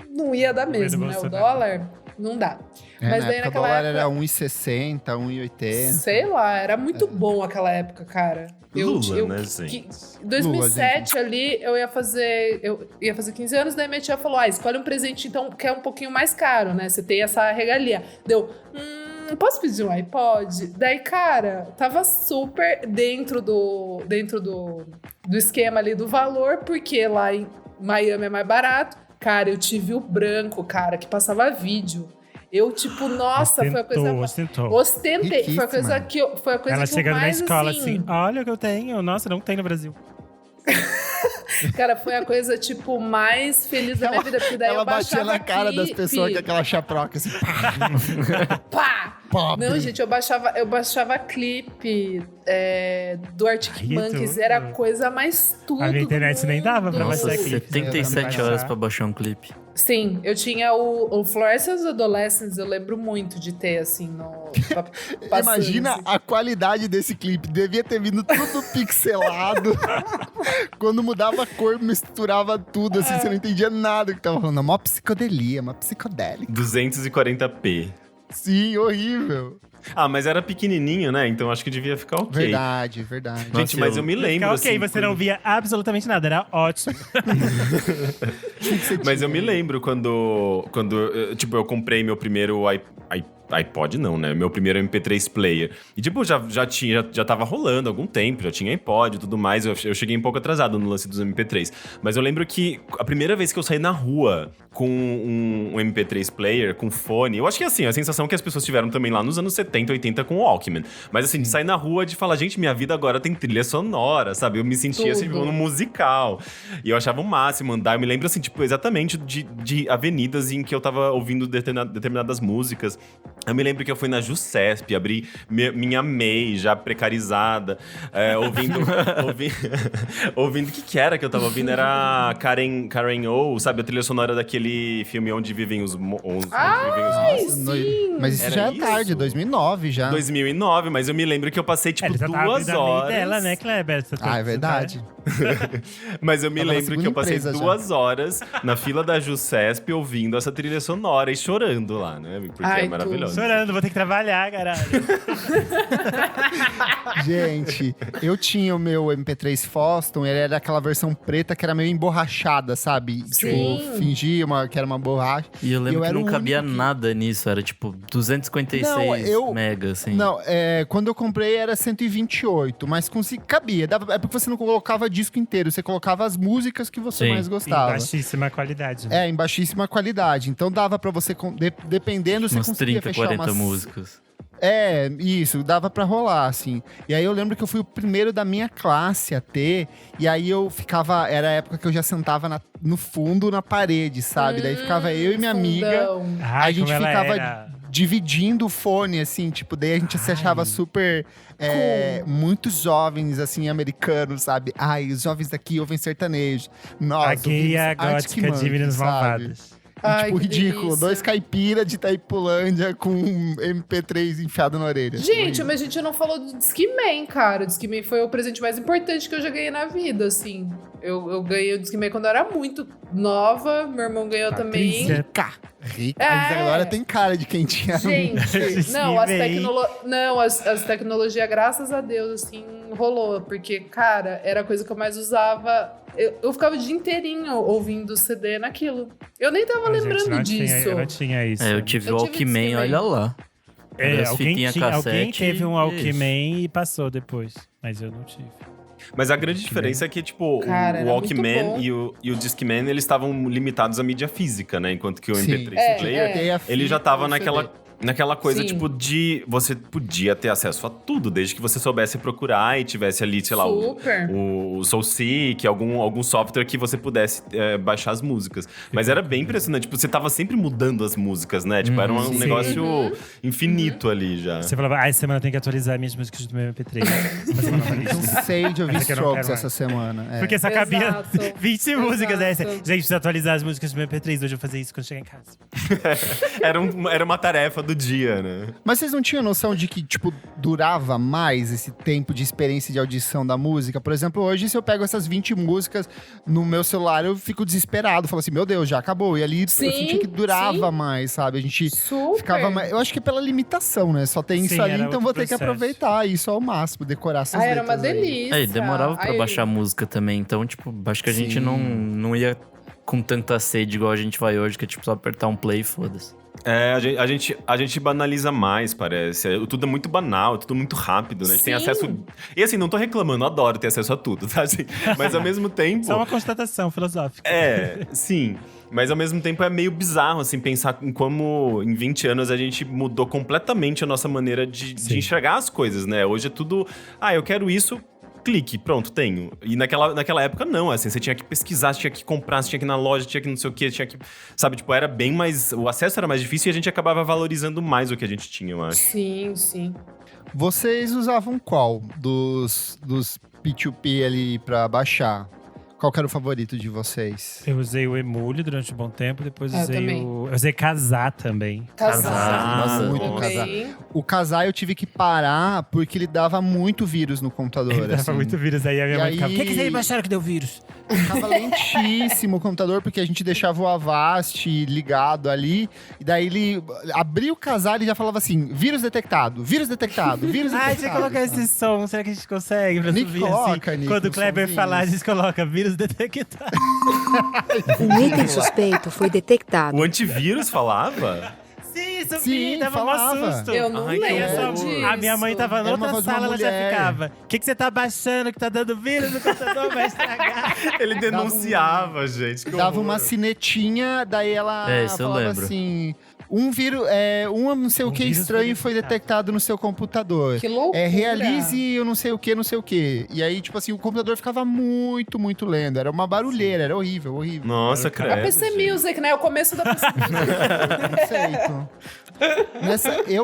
não ia dar mesmo, né? O dólar, não dá. É, Mas na daí época o naquela dólar época... era 1,60, 1,80. Sei lá, era muito bom aquela época, cara. Lula, né, gente? Em 2007 ali, eu ia fazer 15 anos, daí minha tia falou, escolhe um presente então que é um pouquinho mais caro, né? Você tem essa regalia. Deu, posso pedir um iPod? Daí, cara, tava super dentro do esquema ali do valor, porque lá em Miami é mais barato. Cara, eu tive o branco, cara, que passava vídeo. Eu, tipo, nossa, foi a coisa... Ostentou. Ostentei. Foi a coisa Riquíssima. que eu, foi a coisa Ela que eu chegando na mais, escola assim... assim, olha o que eu tenho. Nossa, não tem no Brasil. Cara, foi a coisa, tipo, mais feliz da minha vida. Porque daí Ela eu batia baixava na cara das clipe. pessoas com aquela chaproca assim. Pá! Pobre. Não, gente, eu baixava clipe do Arctic Ai, Monkeys. tudo. Era a coisa mais tudo A minha internet do nem dava pra mundo. baixar Nossa, clipe. 77 horas pra baixar um clipe. Sim, eu tinha o Fluorescence Adolescence, eu lembro muito de ter, assim, passando, Imagina assim. a qualidade desse clipe. Devia ter vindo tudo pixelado. Quando mudava a cor, misturava tudo, assim, você não entendia nada que tava falando. Uma psicodelia, uma psicodélica. 240p. Sim, horrível. Ah, mas era pequenininho, né? Então acho que devia ficar ok. Verdade, verdade. Gente, Nossa, mas eu me lembro, Ok, assim... você não via absolutamente nada, era ótimo. Mas eu me lembro quando tipo, eu comprei meu primeiro iPod não, né? Meu primeiro MP3 player. E, tipo, já tava rolando há algum tempo, já tinha iPod e tudo mais. Eu cheguei um pouco atrasado no lance dos MP3. Mas eu lembro que a primeira vez que eu saí na rua com um MP3 player, com fone. Eu acho que assim, a sensação que as pessoas tiveram também lá nos anos 70, 80 com o Walkman. Mas assim, de sair na rua, de falar, gente, minha vida agora tem trilha sonora, sabe? Eu me sentia assim, no musical. E eu achava o máximo andar. Eu me lembro assim, tipo, exatamente de avenidas em que eu tava ouvindo determinadas músicas. Eu me lembro que eu fui na Jusesp, abri minha MEI já precarizada, ouvindo o que era que eu tava ouvindo? Era Karen O, sabe? A trilha sonora daquele filme Onde Vivem os Monstros. Sim. Mas isso Era já é isso? tarde, 2009 já. 2009, mas eu me lembro que eu passei, tipo, Ele já tava 2 horas. dela, né, Kleber? É verdade. Mas eu me Tava na lembro que eu segunda passei empresa 2 horas na fila da Jusesp ouvindo essa trilha sonora e chorando lá, né? Porque Ai, é maravilhoso. Chorando, vou ter que trabalhar, caralho. Gente, eu tinha o meu MP3 Foston, ele era aquela versão preta que era meio emborrachada, sabe? Sim. Tipo, fingia que era uma borracha. E eu lembro que era não o cabia único que- nada nisso, era tipo 256 Não, mega, assim. Não, quando eu comprei era 128, mas cabia. É porque você não colocava disco inteiro, você colocava as músicas que você Sim. mais Em gostava. baixíssima qualidade. Né? Em baixíssima qualidade. Então dava pra você, dependendo, você Umas conseguia 30, fechar 40 umas... músicas. Isso, dava pra rolar, assim. E aí eu lembro que eu fui o primeiro da minha classe a ter, e aí eu ficava, era a época que eu já sentava no fundo, na parede, sabe? Daí ficava eu e minha amiga, Fundão. Ai, a gente como ela ficava era. dividindo o fone, assim, tipo, daí a gente se achava super, muito jovens, assim, americanos, sabe? Ai, os jovens daqui ouvem sertanejo. Nossa, A gay e a ouvimos Arctic gótica de Monkeys, Meninas sabe? Malvadas. E, Ai, tipo, que ridículo. delícia. 2 caipira de Itaipulândia com um MP3 enfiado na orelha. Gente, mas a gente não falou do Discman, cara. O Discman foi o presente mais importante que eu já ganhei na vida, assim. Eu ganhei o Discman quando eu era muito nova, meu irmão ganhou também. Rica. Rica. É. Mas agora tem cara de quem tinha. Gente, não, Discman. as tecnologias, graças a Deus, assim, rolou. Porque, cara, era a coisa que eu mais usava. Eu ficava o dia inteirinho ouvindo CD naquilo. Eu nem tava Gente, lembrando não disso. eu não tinha isso. Eu tive Eu o tive Walkman, Discman. olha lá. As Alguém fitinhas alguém cassete, teve um isso. Walkman e passou depois. Mas eu não tive. Mas a grande diferença é que, tipo, Cara, o era muito Walkman bom. e o Discman, eles estavam limitados à mídia física, né? Enquanto que o Sim. MP3 player, ele já tava naquela coisa, Sim. tipo, de... Você podia ter acesso a tudo, desde que você soubesse procurar e tivesse ali, sei lá, Super. o SoulSeek, algum software que você pudesse baixar as músicas. Mas era bem impressionante. Tipo, você tava sempre mudando as músicas, né? Tipo, era um Sim. negócio infinito ali já. Você falava, essa semana eu tenho que atualizar minhas músicas do meu MP3. Essa semana eu falei isso. Cansei de ouvir Essa aqui eu não Strokes quero essa semana. Porque só cabia Exato. 20 músicas dessa. Exato. Gente, precisa atualizar as músicas do meu MP3. Hoje eu vou fazer isso quando chegar em casa. Era uma tarefa do dia, né? Mas vocês não tinham noção de que, tipo, durava mais esse tempo de experiência de audição da música? Por exemplo, hoje, se eu pego essas 20 músicas no meu celular, eu fico desesperado. Falo assim, meu Deus, já acabou. E ali eu Sim, senti que durava sim. mais, sabe? A gente Super. ficava mais... Eu acho que é pela limitação, né? Só tem Sim, isso ali, era então outro vou ter que processo. aproveitar isso ao máximo, decorar essas Ah, era uma letras aí. delícia. E demorava pra Ai, baixar música também. Então, tipo, acho que a gente Sim. não ia com tanta sede igual a gente vai hoje, que é tipo só apertar um play e foda-se. A gente banaliza mais, parece. Tudo é muito banal, tudo muito rápido, né? A gente tem Sim. acesso... E assim, não tô reclamando, adoro ter acesso a tudo, tá? Assim, mas ao mesmo tempo... Só uma constatação filosófica. Sim. Mas ao mesmo tempo é meio bizarro, assim, pensar em como em 20 anos a gente mudou completamente a nossa maneira de enxergar as coisas, né? Hoje é tudo... eu quero isso... Clique, pronto, tenho. E naquela época, não, assim, você tinha que pesquisar, você tinha que comprar, você tinha que ir na loja, tinha que não sei o quê, tinha que... Sabe, tipo, era bem mais... O acesso era mais difícil e a gente acabava valorizando mais o que a gente tinha, eu acho. Sim, sim. Vocês usavam qual dos P2P ali pra baixar? Qual que era o favorito de vocês? Eu usei o Emule durante um bom tempo, depois Eu usei também. Eu usei Casar também. Casar. Nossa, muito Também. O Casar eu tive que parar porque ele dava muito vírus no computador. Ele dava assim. muito vírus aí, a minha E mãe aí- ficava, o que vocês baixaram que deu vírus? Ficava lentíssimo o computador, porque a gente deixava o Avast ligado ali. E daí ele abria o Casar e já falava assim, vírus detectado, vírus detectado, vírus detectado. Ai, deixa eu colocar esse som, será que a gente consegue? Pra Nick subir coloca, assim? Nick, Quando o um Kleber somzinho. falar, a gente coloca vírus detectado. Um item suspeito foi detectado. O antivírus falava? Sim, subir, Sim, dava falava. um susto. Eu não Ai, que lembro horror. disso. A minha mãe tava Era uma noutra voz de uma sala, ela já mulher. ficava. O que você tá baixando, que tá dando vírus no computador, vai estragar. Ele denunciava, gente. que Dava horror. uma cinetinha, daí ela Isso eu falava lembro. assim… Um vírus, não sei o que vírus estranho foi foi detectado no seu computador. Que loucura. Realize eu não sei o que, não sei o que. E aí, tipo assim, o computador ficava muito, muito lento. Era uma barulheira, era horrível, horrível. Nossa, credo. A PC gente. Music, né? O começo da PC Music. Perfeito.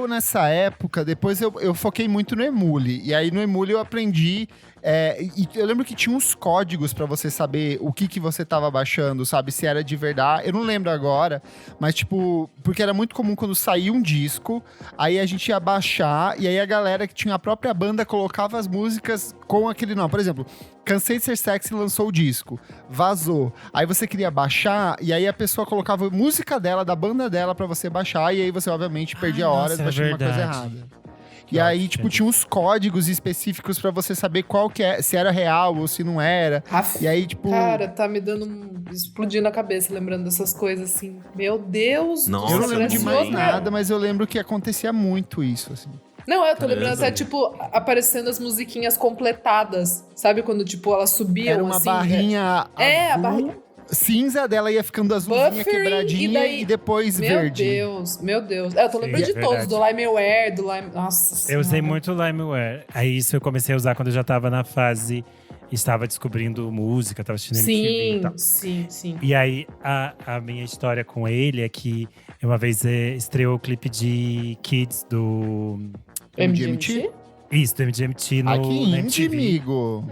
Nessa época, depois eu foquei muito no Emule. E aí, no Emule, eu aprendi… e eu lembro que tinha uns códigos pra você saber o que você tava baixando, sabe? Se era de verdade. Eu não lembro agora, mas tipo… Porque era muito comum quando saía um disco, aí a gente ia baixar, e aí a galera que tinha a própria banda colocava as músicas com aquele nome. Por exemplo… Cansei de Ser Sexy lançou o disco, vazou. Aí você queria baixar, e aí a pessoa colocava música dela, da banda dela, pra você baixar, e aí você, obviamente, perdia horas nossa, é baixando uma coisa verdade. errada. E aí, tipo, tinha uns códigos específicos pra você saber qual que é, se era real ou se não era. Aff, E aí, tipo… Cara, tá me dando explodindo a cabeça lembrando dessas coisas assim. Meu Deus do Nossa, eu não céu, lembro de parece mais outro- nada, mas eu lembro que acontecia muito isso, assim. Não, eu tô lembrando Caramba. até, tipo, aparecendo as musiquinhas completadas. Sabe quando, tipo, elas subiam Era uma assim? barrinha É, a azul, barrinha. cinza, dela ia ficando azulzinha, Buffering, quebradinha, e daí- depois Meu verde. Deus, meu Deus. Eu tô Sim, lembrando de é todos, verdade. do Limeware, do Lime… Nossa Eu usei Senhora. muito Limeware. Aí isso eu comecei a usar quando eu já tava na fase… Estava descobrindo música, tava assistindo MTV e Sim, tal. sim, sim. E aí, a minha história com ele é que uma vez estreou o clipe de Kids do… MGMT? Isso, do MGMT no Ai, que na indie, MTV. amigo.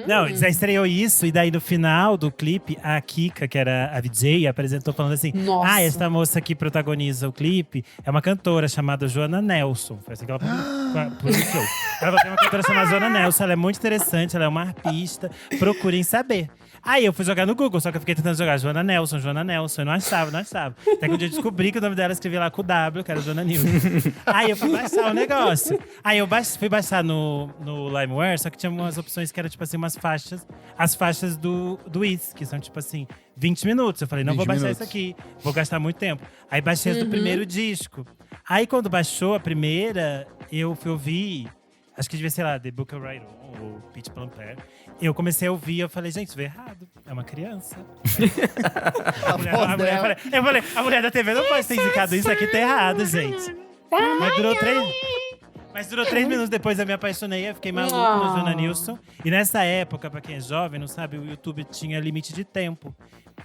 Não, já estreou isso, e daí no final do clipe, a Kika, que era a VJ, apresentou falando assim: Nossa. Ah, essa moça que protagoniza o clipe é uma cantora chamada Joana Nelson. Foi assim que ela pronunciou. Ela tem uma cantora chamada Joana Nelson, ela é muito interessante, ela é uma arpista, procurem saber. Aí eu fui jogar no Google, só que eu fiquei tentando jogar Joana Nelson, e não achava. Até que um dia eu descobri que o nome dela eu escrevi lá com o W, que era Joana Nilson. Aí eu fui baixar o negócio. Aí eu fui baixar no Limeware, só que tinha umas opções que eram tipo assim, umas faixas. As faixas do Wiz, que são tipo assim, 20 minutos. Eu falei, não 20 vou baixar minutos. isso aqui, vou gastar muito tempo. Aí baixei as do primeiro disco. Aí quando baixou a primeira, eu fui ouvir, acho que devia ser lá, The Book of Right On, ou Pitch Pamper. Eu comecei a ouvir, eu falei, gente, isso veio errado. É uma criança. A voz dela. Eu falei, a mulher da TV não pode ter indicado isso aqui, tá errado, gente. Mas durou 3 minutos depois, eu me apaixonei, eu fiquei maluco no Joana Nilson. E nessa época, pra quem é jovem, não sabe, o YouTube tinha limite de tempo.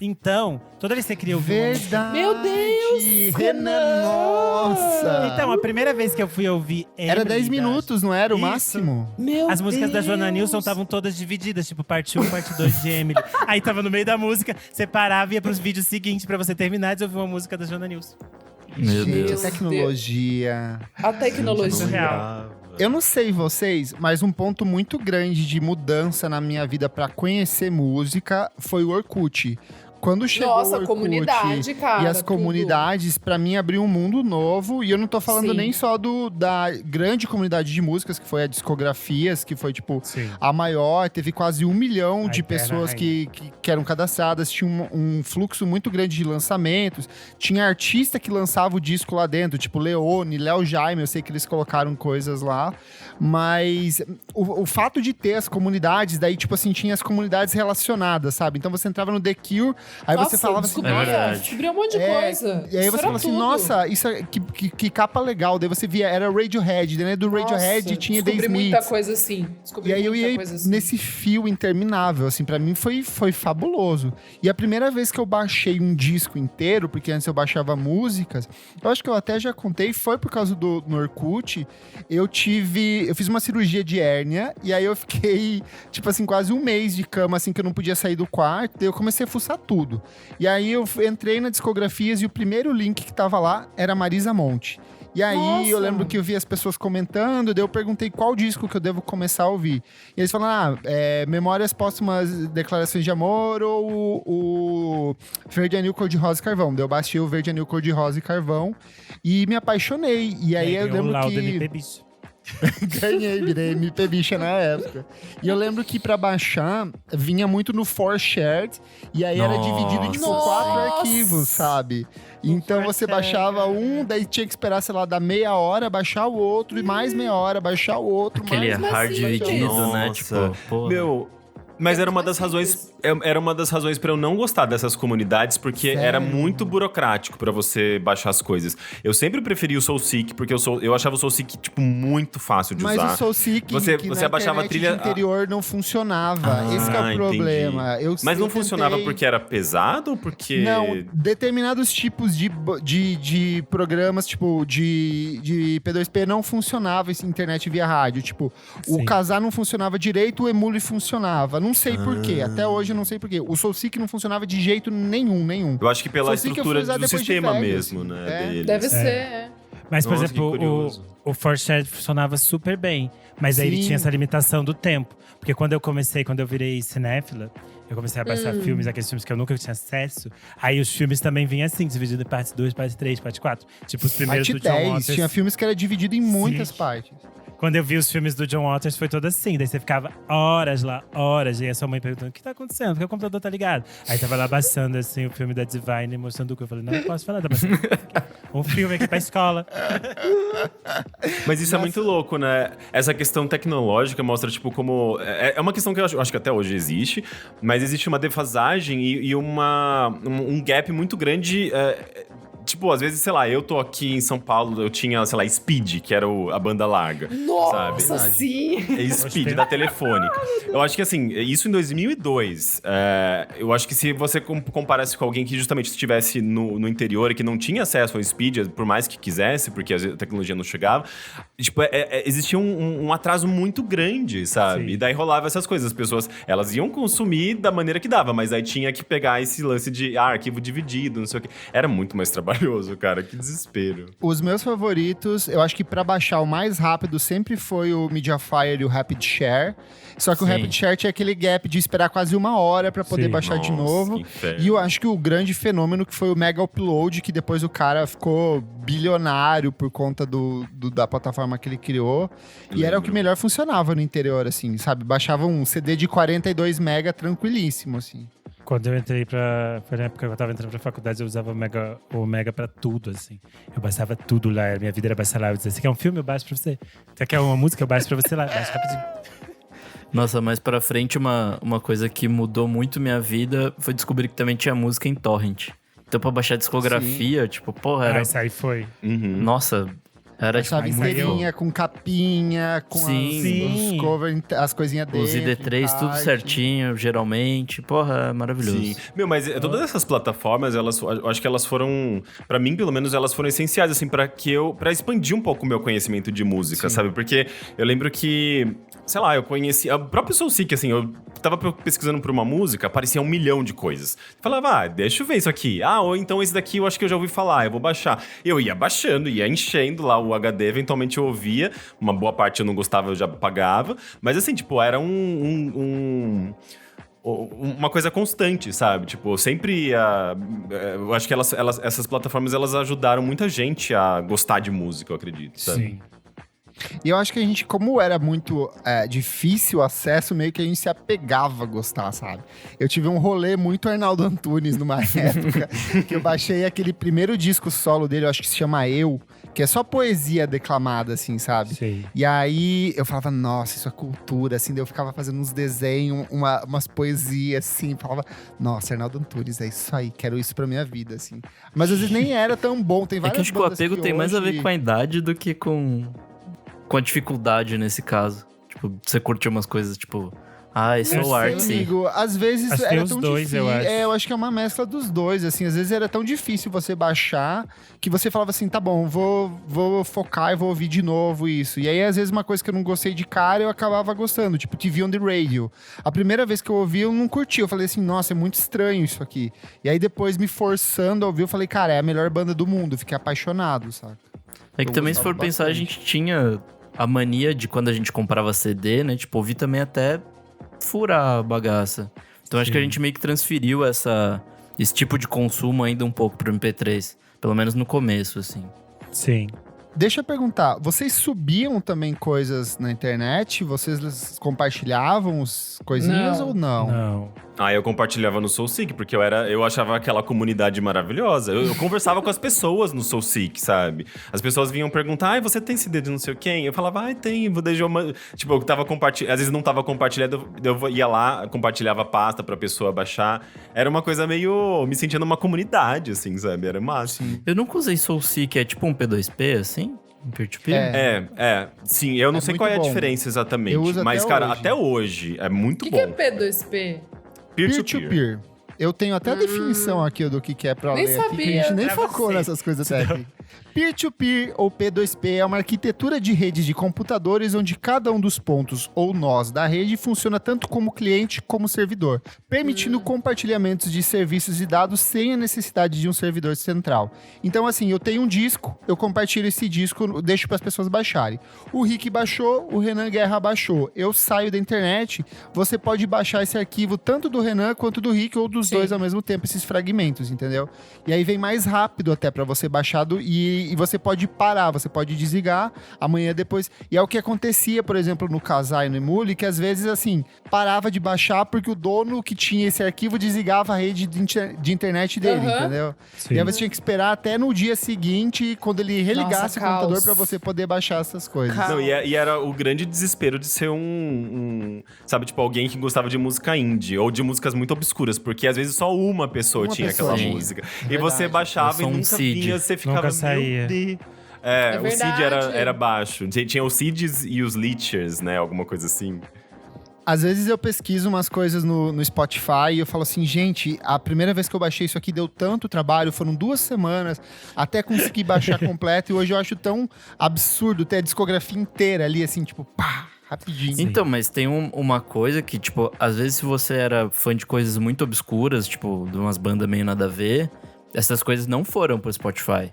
Então, toda vez que você queria ouvir uma música… Verdade. Meu Deus, Renan, nossa. Então, a primeira vez que eu fui ouvir Era 10 minutos, não era o Isso. máximo? Meu As músicas da Joana Deus. Nilson estavam todas divididas, tipo parte 1, parte 2 de Emily. Aí tava no meio da música, você parava e ia pros vídeos seguintes pra você terminar de ouvir uma música da Joana Nilson. Meu Gente, Deus. tecnologia. A tecnologia. Surreal. Eu não sei vocês, mas um ponto muito grande de mudança na minha vida pra conhecer música foi o Orkut. Quando chegou Nossa, o Orkut comunidade, cara, e as tudo. comunidades, pra mim, abriu um mundo novo. E eu não tô falando Sim. nem só da grande comunidade de músicas, que foi a Discografias, que foi, tipo, Sim. a maior. Teve quase 1 milhão A de eterna pessoas rainha. que eram cadastradas. Tinha um fluxo muito grande de lançamentos. Tinha artista que lançava o disco lá dentro, tipo Leone, Léo Jaime. Eu sei que eles colocaram coisas lá. Mas o fato de ter as comunidades, daí, tipo assim, tinha as comunidades relacionadas, sabe? Então você entrava no The Cure, aí Nossa, você falava assim, É verdade. descobri um monte de coisa. e aí Isso você era fala assim, tudo. nossa, isso é, que capa legal. Daí você via, era Radiohead, né? Do Radiohead Nossa, tinha The descobri Smiths. muita coisa assim. Descobri E aí eu muita ia coisa assim. nesse fio interminável, assim, pra mim foi fabuloso. E a primeira vez que eu baixei um disco inteiro, porque antes eu baixava músicas, eu acho que eu até já contei, foi por causa do no Orkut. Eu fiz uma cirurgia de hérnia, e aí eu fiquei, tipo assim, quase um mês de cama, assim, que eu não podia sair do quarto, daí eu comecei a fuçar tudo. E aí eu entrei na Discografias e o primeiro link que tava lá era Marisa Monte. E aí Nossa. eu lembro que eu vi as pessoas comentando, daí eu perguntei qual disco que eu devo começar a ouvir. E eles falaram, Memórias Póstumas, Declarações de Amor ou o Verde Anil Cor-de-Rosa e Carvão. Daí eu baixei o Verde Anil Cor-de-Rosa e Carvão e me apaixonei. E aí eu ganhou o lembro laudo que… MP Bicho. Ganhei, virei MP Bicha na época. E eu lembro que pra baixar, vinha muito no 4Shared. E aí era dividido em tipo, 4 Nossa! arquivos, sabe? Então você baixava um, daí tinha que esperar, sei lá, dar meia hora, baixar o outro. E mais meia hora, baixar o outro. Aquele mais hard macio, dividido, né? Nossa. Tipo, porra. Meu, mas era uma das razões, era uma das razões para eu não gostar dessas comunidades, porque Sério? era muito burocrático pra você baixar as coisas. Eu sempre preferi o SoulSeek, porque eu achava o SoulSeek tipo muito fácil de Mas usar. o SoulSeek, Você que na abaixava a internet trilha- de interior não funcionava. Esse que é o entendi. problema. Mas não eu funcionava tentei- porque era pesado ou porque... Não, determinados tipos de programas, tipo, de P2P não funcionava em internet via rádio. Tipo, o Sim. Kazaa não funcionava direito, o Emule funcionava. Não sei por quê. Até hoje eu não sei por quê. O SoulSeek não funcionava de jeito nenhum. Eu acho que pela SoulSeek eu fui estrutura usar do depois de sistema velho, mesmo, assim. né, É. deles. Deve ser. Mas, por Nossa, que exemplo, curioso. o 4Shared funcionava super bem. Mas aí ele Sim. tinha essa limitação do tempo. Porque quando eu virei cinéfila, eu comecei a baixar filmes, aqueles filmes que eu nunca tinha acesso. Aí os filmes também vinham assim, dividido em parte 2, parte 3, parte 4. Tipo, os primeiros Parte do John 10. Waters. Tinha filmes que era dividido em muitas partes. Quando eu vi os filmes do John Waters, foi todo assim. Daí você ficava horas lá, horas. E aí a sua mãe perguntando, o que tá acontecendo? Por que o computador tá ligado? Aí tava lá baixando, assim, o filme da Divine, mostrando o que eu falei, não, eu posso falar, tá baixando um filme aqui pra escola. Mas isso é muito louco, né? Essa questão tecnológica mostra, tipo, como... É uma questão que eu acho que até hoje existe, mas existe uma defasagem e um gap muito grande... Tipo, às vezes, sei lá, eu tô aqui em São Paulo, eu tinha, sei lá, Speed, que era a banda larga. Nossa, sabe? sim! É Speed, da Telefônica. Eu acho que, assim, isso em 2002. Eu acho que se você comparasse com alguém que justamente estivesse no interior e que não tinha acesso ao Speed, por mais que quisesse, porque a tecnologia não chegava, tipo, existia um atraso muito grande, sabe? Sim. E daí rolava essas coisas. As pessoas, elas iam consumir da maneira que dava, mas aí tinha que pegar esse lance de arquivo dividido, não sei o quê. Era muito mais trabalhoso, cara. Que desespero. Os meus favoritos, eu acho que pra baixar o mais rápido sempre foi o Mediafire e o Rapid Share. Só que o Sim. Rapid Share tinha aquele gap de esperar quase uma hora pra poder Sim. baixar de Nossa, novo. que inferno. E eu acho que o grande fenômeno que foi o Mega Upload, que depois o cara ficou bilionário por conta da plataforma que ele criou. E era o que melhor funcionava no interior, assim, sabe? Baixava um CD de 42 mega tranquilíssimo, assim. Quando eu entrei foi na época que eu tava entrando pra faculdade, eu usava o Mega pra tudo, assim. Eu baixava tudo lá, minha vida era baixar lá. Eu dizia, você quer um filme? Eu baixo pra você. Você quer uma música? Eu baixo pra você lá. Baixo rapidinho. Nossa, mais pra frente, uma coisa que mudou muito minha vida foi descobrir que também tinha música em torrent. Então, pra baixar discografia, tipo, porra, era... Essa aí foi. Uhum. Nossa, era tipo Baixava muito... esteirinha, com capinha, com Sim. os covers, as coisinhas dele. Os ID3, tudo certinho, geralmente. Porra, maravilhoso. Sim. Meu, mas todas essas plataformas, eu acho que elas foram, pra mim, pelo menos, elas foram essenciais, assim, pra expandir um pouco o meu conhecimento de música, sabe? Porque eu lembro que, sei lá, eu conheci, o próprio SoulSeek, assim, eu tava pesquisando por uma música, aparecia 1 milhão de coisas. Eu falava, deixa eu ver isso aqui. Ou então esse daqui eu acho que eu já ouvi falar, eu vou baixar. Eu ia baixando, ia enchendo lá o HD, eventualmente eu ouvia, uma boa parte eu não gostava, eu já apagava, mas assim, tipo, era uma coisa constante, sabe? Tipo, eu sempre eu acho que essas plataformas, elas ajudaram muita gente a gostar de música, eu acredito, sabe? Sim. E eu acho que a gente, como era muito difícil o acesso, meio que a gente se apegava a gostar, sabe? Eu tive um rolê muito Arnaldo Antunes numa época, que eu baixei aquele primeiro disco solo dele, eu acho que se chama Eu, que é só poesia declamada, assim, sabe? Sim. E aí eu falava, nossa, isso é cultura, assim, daí eu ficava fazendo uns desenhos, umas poesias, assim, falava, nossa, Arnaldo Antunes, é isso aí, quero isso pra minha vida, assim. Mas às vezes nem era tão bom, tem É várias que acho que o bandas apego tem mais a ver hoje- com a idade do que com a dificuldade nesse caso. Tipo, você curte umas coisas, tipo... isso é Não o sei, artsy. amigo. Às vezes Acho que tem era os tão dois, difícil. eu acho. Eu acho que é uma mescla dos dois, assim. Às vezes era tão difícil você baixar que você falava assim, tá bom, vou focar e vou ouvir de novo isso. E aí, às vezes, uma coisa que eu não gostei de cara, eu acabava gostando. Tipo, TV on the Radio. A primeira vez que eu ouvi, eu não curti. Eu falei assim, nossa, é muito estranho isso aqui. E aí, depois, me forçando a ouvir, eu falei, cara, é a melhor banda do mundo. Fiquei apaixonado, sabe? É que Eu também, se for gostava pensar, a bastante. gente tinha a mania de quando a gente comprava CD, né? Tipo, ouvir também até furar a bagaça. Então acho que a gente meio que transferiu esse tipo de consumo ainda um pouco pro MP3. Pelo menos no começo, assim. Sim. Deixa eu perguntar, vocês subiam também coisas na internet? Vocês compartilhavam as coisinhas Não. ou não? Não. Eu compartilhava no SoulSeek, porque eu achava aquela comunidade maravilhosa. Eu conversava com as pessoas no SoulSeek, sabe? As pessoas vinham perguntar, você tem CD de não sei quem? Eu falava, tem, vou deixar uma... Tipo, eu tava compartilhando, às vezes não tava compartilhando, eu ia lá, compartilhava a pasta pra pessoa baixar. Era uma coisa meio... me sentia numa comunidade, assim, sabe? Era massa. Eu nunca usei SoulSeek, é tipo um P2P, assim? Um peer-to-peer? Sim, eu não É sei muito qual é a bom. diferença exatamente. Eu uso mas, até cara, hoje. até hoje é muito O bom. que é P2P? Peer-to-peer. Peer-to-peer. Eu tenho até a definição aqui do que é pra Nem ler aqui, que a gente sabia. nem Pra focou você. nessas coisas técnicas. Peer-to-peer, ou P2P, é uma arquitetura de redes de computadores onde cada um dos pontos ou nós da rede funciona tanto como cliente como servidor, permitindo compartilhamentos de serviços e dados sem a necessidade de um servidor central. Então, assim, eu tenho um disco, eu compartilho esse disco, deixo para as pessoas baixarem. O Rick baixou, o Renan Guerra baixou. Eu saio da internet, você pode baixar esse arquivo tanto do Renan quanto do Rick, ou dos Sim. dois ao mesmo tempo, esses fragmentos, entendeu? E aí vem mais rápido até para você baixar e você pode parar, você pode desligar amanhã depois. E é o que acontecia, por exemplo, no Kazaa e no Emule, que às vezes, assim, parava de baixar porque o dono que tinha esse arquivo desligava a rede de internet dele, Aham. entendeu? Sim. E aí você tinha que esperar até no dia seguinte, quando ele religasse Nossa, o computador, caos. para você poder baixar essas coisas. Caos. Não, e era o grande desespero de ser sabe, tipo, alguém que gostava de música indie ou de músicas muito obscuras, porque às vezes só uma pessoa Uma tinha pessoa. aquela Sim. música. E Verdade. você baixava Eu e sou um nunca seed. vinha, você ficava, Nunca saía. meu Deus. É O seed verdade. era baixo. Tinha os seeds e os leechers, né? Alguma coisa assim. Às vezes eu pesquiso umas coisas no Spotify e eu falo assim, gente, a primeira vez que eu baixei isso aqui deu tanto trabalho, foram 2 semanas até conseguir baixar completo, e hoje eu acho tão absurdo ter a discografia inteira ali, assim, tipo, pá, rapidinho. Então, mas tem uma coisa que, tipo, às vezes se você era fã de coisas muito obscuras, tipo, de umas bandas meio nada a ver, essas coisas não foram pro Spotify.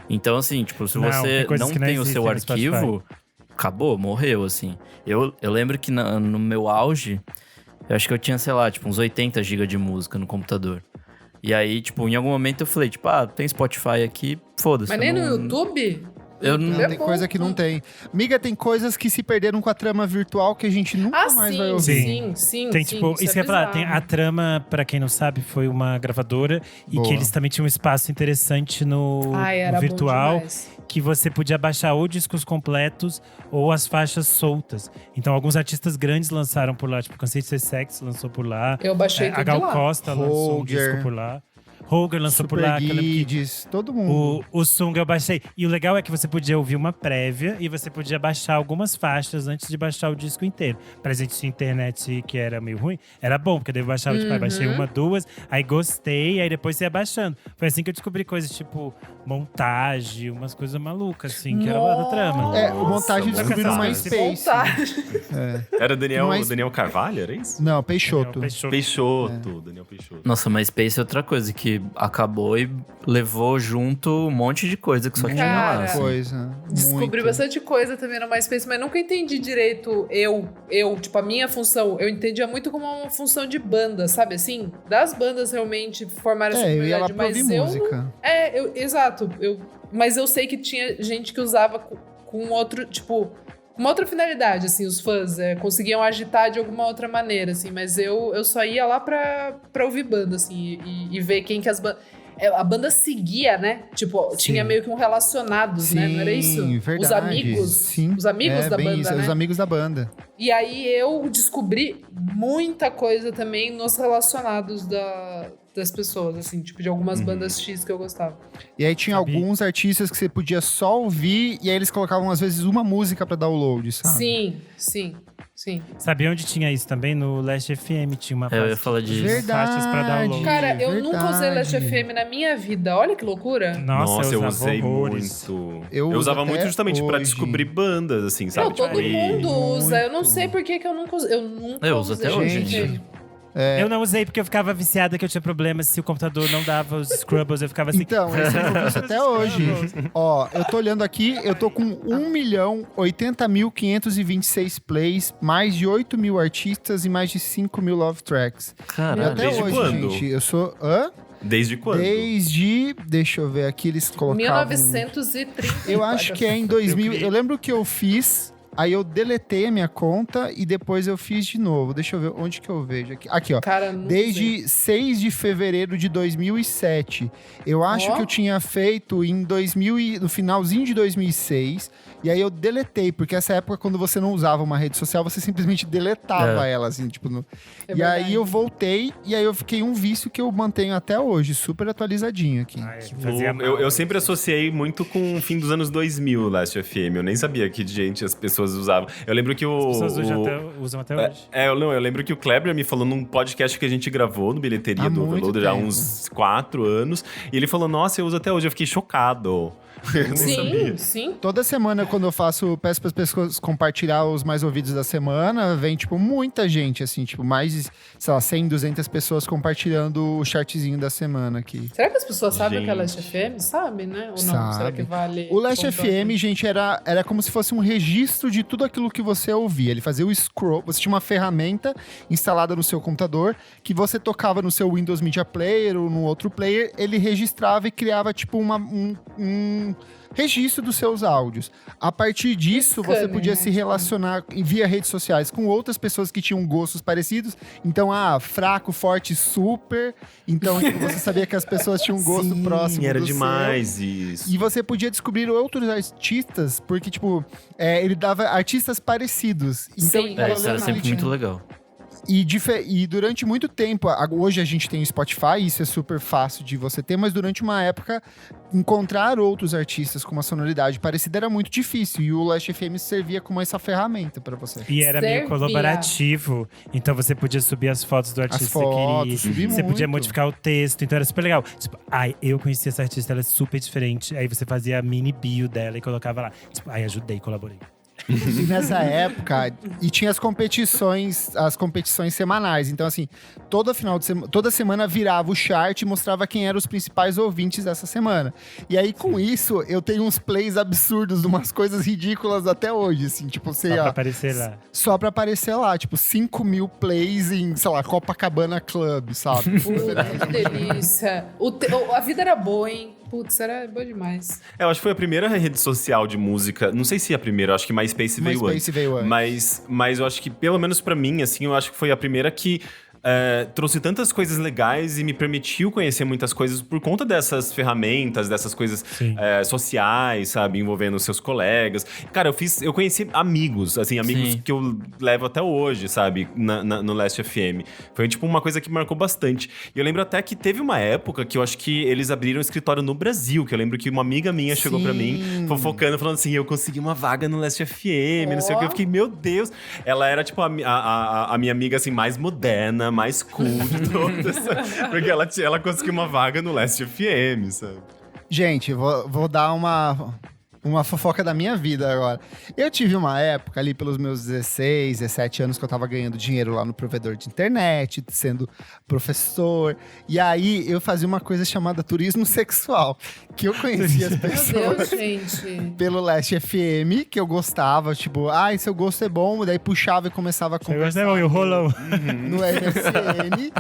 Então, assim, tipo, se Não, você tem coisas não que não tem o seu existem no arquivo, acabou, morreu, assim. Eu lembro que no meu auge, eu acho que eu tinha, sei lá, tipo, uns 80 GB de música no computador. E aí, tipo, em algum momento eu falei, tipo, tem Spotify aqui, foda-se. Mas eu nem no não- YouTube? Eu Não, não... tem coisa que não tem. Miga, tem coisas que se perderam com a trama virtual que a gente nunca Ah, mais vai sim, ouvir. sim. Tem, tipo, isso que eu ia falar, tem a bizarro. trama, pra quem não sabe, foi uma gravadora e Boa. que eles também tinham um espaço interessante no, Ai, no era virtual, bom demais. que você podia baixar ou discos completos ou as faixas soltas. Então, alguns artistas grandes lançaram por lá, tipo, Cansei de Ser Sexy lançou por lá. Eu baixei A tudo Gal lá. Costa lançou um Holger. disco por lá. Holger lançou por Super lá. que eu lembro que Guides, todo mundo. o Sung eu baixei. E o legal é que você podia ouvir uma prévia e você podia baixar algumas faixas antes de baixar o disco inteiro. Pra gente tinha internet que era meio ruim, era bom, porque daí eu baixava, tipo, aí baixei uma, 2, aí gostei, aí depois você ia baixando. Foi assim que eu descobri coisas tipo montagem, umas coisas malucas, assim, que era da trama. É, o montagem Nossa, descobriu no mano. MySpace. Montagem. Era Mas- Daniel Carvalho, era isso? Não, Peixoto. Peixoto, Daniel Peixoto. Nossa, mas Space é outra coisa que acabou e levou junto um monte de coisa que só tinha lá. Cara, assim. Coisa. Descobri muito. bastante coisa também no MySpace, mas nunca entendi direito tipo, a minha função. Eu entendia muito como uma função de banda, sabe assim? Das bandas realmente formarem essa Eu ia lá comunidade, pra ouvir mas eu música. exato. Mas eu sei que tinha gente que usava com outro, tipo, uma outra finalidade, assim, os fãs conseguiam agitar de alguma outra maneira, assim, mas eu só ia lá pra ouvir banda, assim, e ver quem que as bandas. A banda seguia, né? Tipo, tinha meio que um relacionados, né? Não era isso? Verdade. Os amigos. Sim. Os amigos da bem banda, isso, né? Os amigos da banda. E aí eu descobri muita coisa também nos relacionados das pessoas, assim, tipo, de algumas bandas X que eu gostava. E aí tinha Sabia? alguns artistas que você podia só ouvir, e aí eles colocavam, às vezes, uma música pra download, sabe? Sim. Sabia onde tinha isso também? No Last FM tinha uma Eu ia parte falar disso. de faixas pra download. Cara, eu nunca usei Last Verdade. FM na minha vida. Olha que loucura. Nossa, eu usava usei horrores. muito. Eu Eu uso usava até muito justamente pra hoje. descobrir bandas, assim, sabe? Não, todo Tipo, mundo usa. Eu não muito. sei por que eu nunca usei. Eu nunca Eu uso usei até hoje, Last gente. FM. Eu não usei porque eu ficava viciada que eu tinha problemas se o computador não dava os scrubbles. Eu ficava assim. Então, esse eu não vi isso até hoje. Ó, eu tô olhando aqui, eu tô com 1.080.526 plays, mais de 8.000 artistas e mais de 5.000 love tracks. E Caralho. até desde hoje, quando? gente, eu sou... Hã? Desde quando? Deixa eu ver aqui, eles colocavam... 1930. Eu acho que é em 2000. Eu lembro que eu fiz, aí eu deletei a minha conta e depois eu fiz de novo. Deixa eu ver onde que eu vejo aqui. Aqui, ó. Cara, não Desde 6 de fevereiro de 2007. Eu acho que eu tinha feito em no finalzinho de 2006. E aí eu deletei, porque essa época, quando você não usava uma rede social, você simplesmente deletava ela, assim, tipo... É e verdade. aí eu voltei, e aí eu fiquei um vício que eu mantenho até hoje, super atualizadinho aqui. Fazia mal. Eu sempre associei muito com o fim dos anos 2000, Last FM. Eu nem sabia que gente as pessoas usavam. Eu lembro que As pessoas usam até hoje. Eu lembro que o Kleber me falou num podcast que a gente gravou no Bilheteria Há do muito Overloader já há tempo. uns 4 anos. E ele falou, nossa, eu uso até hoje. Eu fiquei chocado. Eu nem sabia. Sim. Toda semana, quando eu peço para as pessoas compartilhar os mais ouvidos da semana, vem, tipo, muita gente, assim, tipo, mais de, sei lá, 100, 200 pessoas compartilhando o chartzinho da semana aqui. Será que as pessoas sabem o que é Gente. Last FM? Sabem, né? Ou não? Sabe. Será que vale... O Last pontuar? FM, gente, era como se fosse um registro de tudo aquilo que você ouvia. Ele fazia o scroll. Você tinha uma ferramenta instalada no seu computador que você tocava no seu Windows Media Player ou no outro player. Ele registrava e criava, tipo, um registro dos seus áudios. A partir disso, você Bacana, podia né? se relacionar via redes sociais com outras pessoas que tinham gostos parecidos. Então, fraco, forte, super. Então, tipo, você sabia que as pessoas tinham um gosto Sim, próximo era do demais isso. e você podia descobrir outros artistas, porque, tipo, ele dava artistas parecidos. Então, Sim, Isso era sempre verdade. muito legal. e durante muito tempo, hoje a gente tem o Spotify, isso é super fácil de você ter, mas durante uma época, encontrar outros artistas com uma sonoridade parecida era muito difícil. E o Last FM servia como essa ferramenta pra você. E era meio Servia. colaborativo. Então você podia subir as fotos do artista As fotos, que subir queria. Você podia muito. modificar o texto. Então era super legal. Tipo, eu conheci essa artista, ela é super diferente. Aí você fazia a mini bio dela e colocava lá. Tipo, ajudei, colaborei. E nessa época, e tinha as competições semanais. Então, assim, toda semana virava o chart e mostrava quem eram os principais ouvintes dessa semana. E aí, com isso, eu tenho uns plays absurdos de umas coisas ridículas até hoje, assim, tipo, Só pra aparecer lá. só pra aparecer lá, tipo, 5.000 plays em, sei lá, Copacabana Club, sabe? Puta, que delícia. A vida era boa, hein? Putz, era boa demais. Eu acho que foi a primeira rede social de música. Não sei se é a primeira, eu acho que MySpace veio antes. MySpace veio antes. Mas eu acho que, pelo menos pra mim, assim, eu acho que foi a primeira que trouxe tantas coisas legais e me permitiu conhecer muitas coisas por conta dessas ferramentas, dessas coisas sociais, sabe? Envolvendo seus colegas. Cara, eu conheci amigos, assim, amigos Sim. que eu levo até hoje, sabe? No Last FM. Foi, tipo, uma coisa que marcou bastante. E eu lembro até que teve uma época que eu acho que eles abriram um escritório no Brasil, que eu lembro que uma amiga minha chegou pra mim, fofocando, falando assim, eu consegui uma vaga no Last FM, não sei o que. Eu fiquei, meu Deus! Ela era, tipo, a minha amiga, assim, mais moderna, mais cool de todas, porque ela conseguiu uma vaga no Last FM, sabe? Gente, vou dar uma fofoca da minha vida agora. Eu tive uma época ali pelos meus 16, 17 anos que eu tava ganhando dinheiro lá no provedor de internet, sendo professor. E aí eu fazia uma coisa chamada turismo sexual, que eu conhecia as Meu pessoas Deus, gente. pelo Last FM, que eu gostava, tipo, seu gosto é bom, daí puxava e começava a Eu conversar gostei, o rolão. no MSN.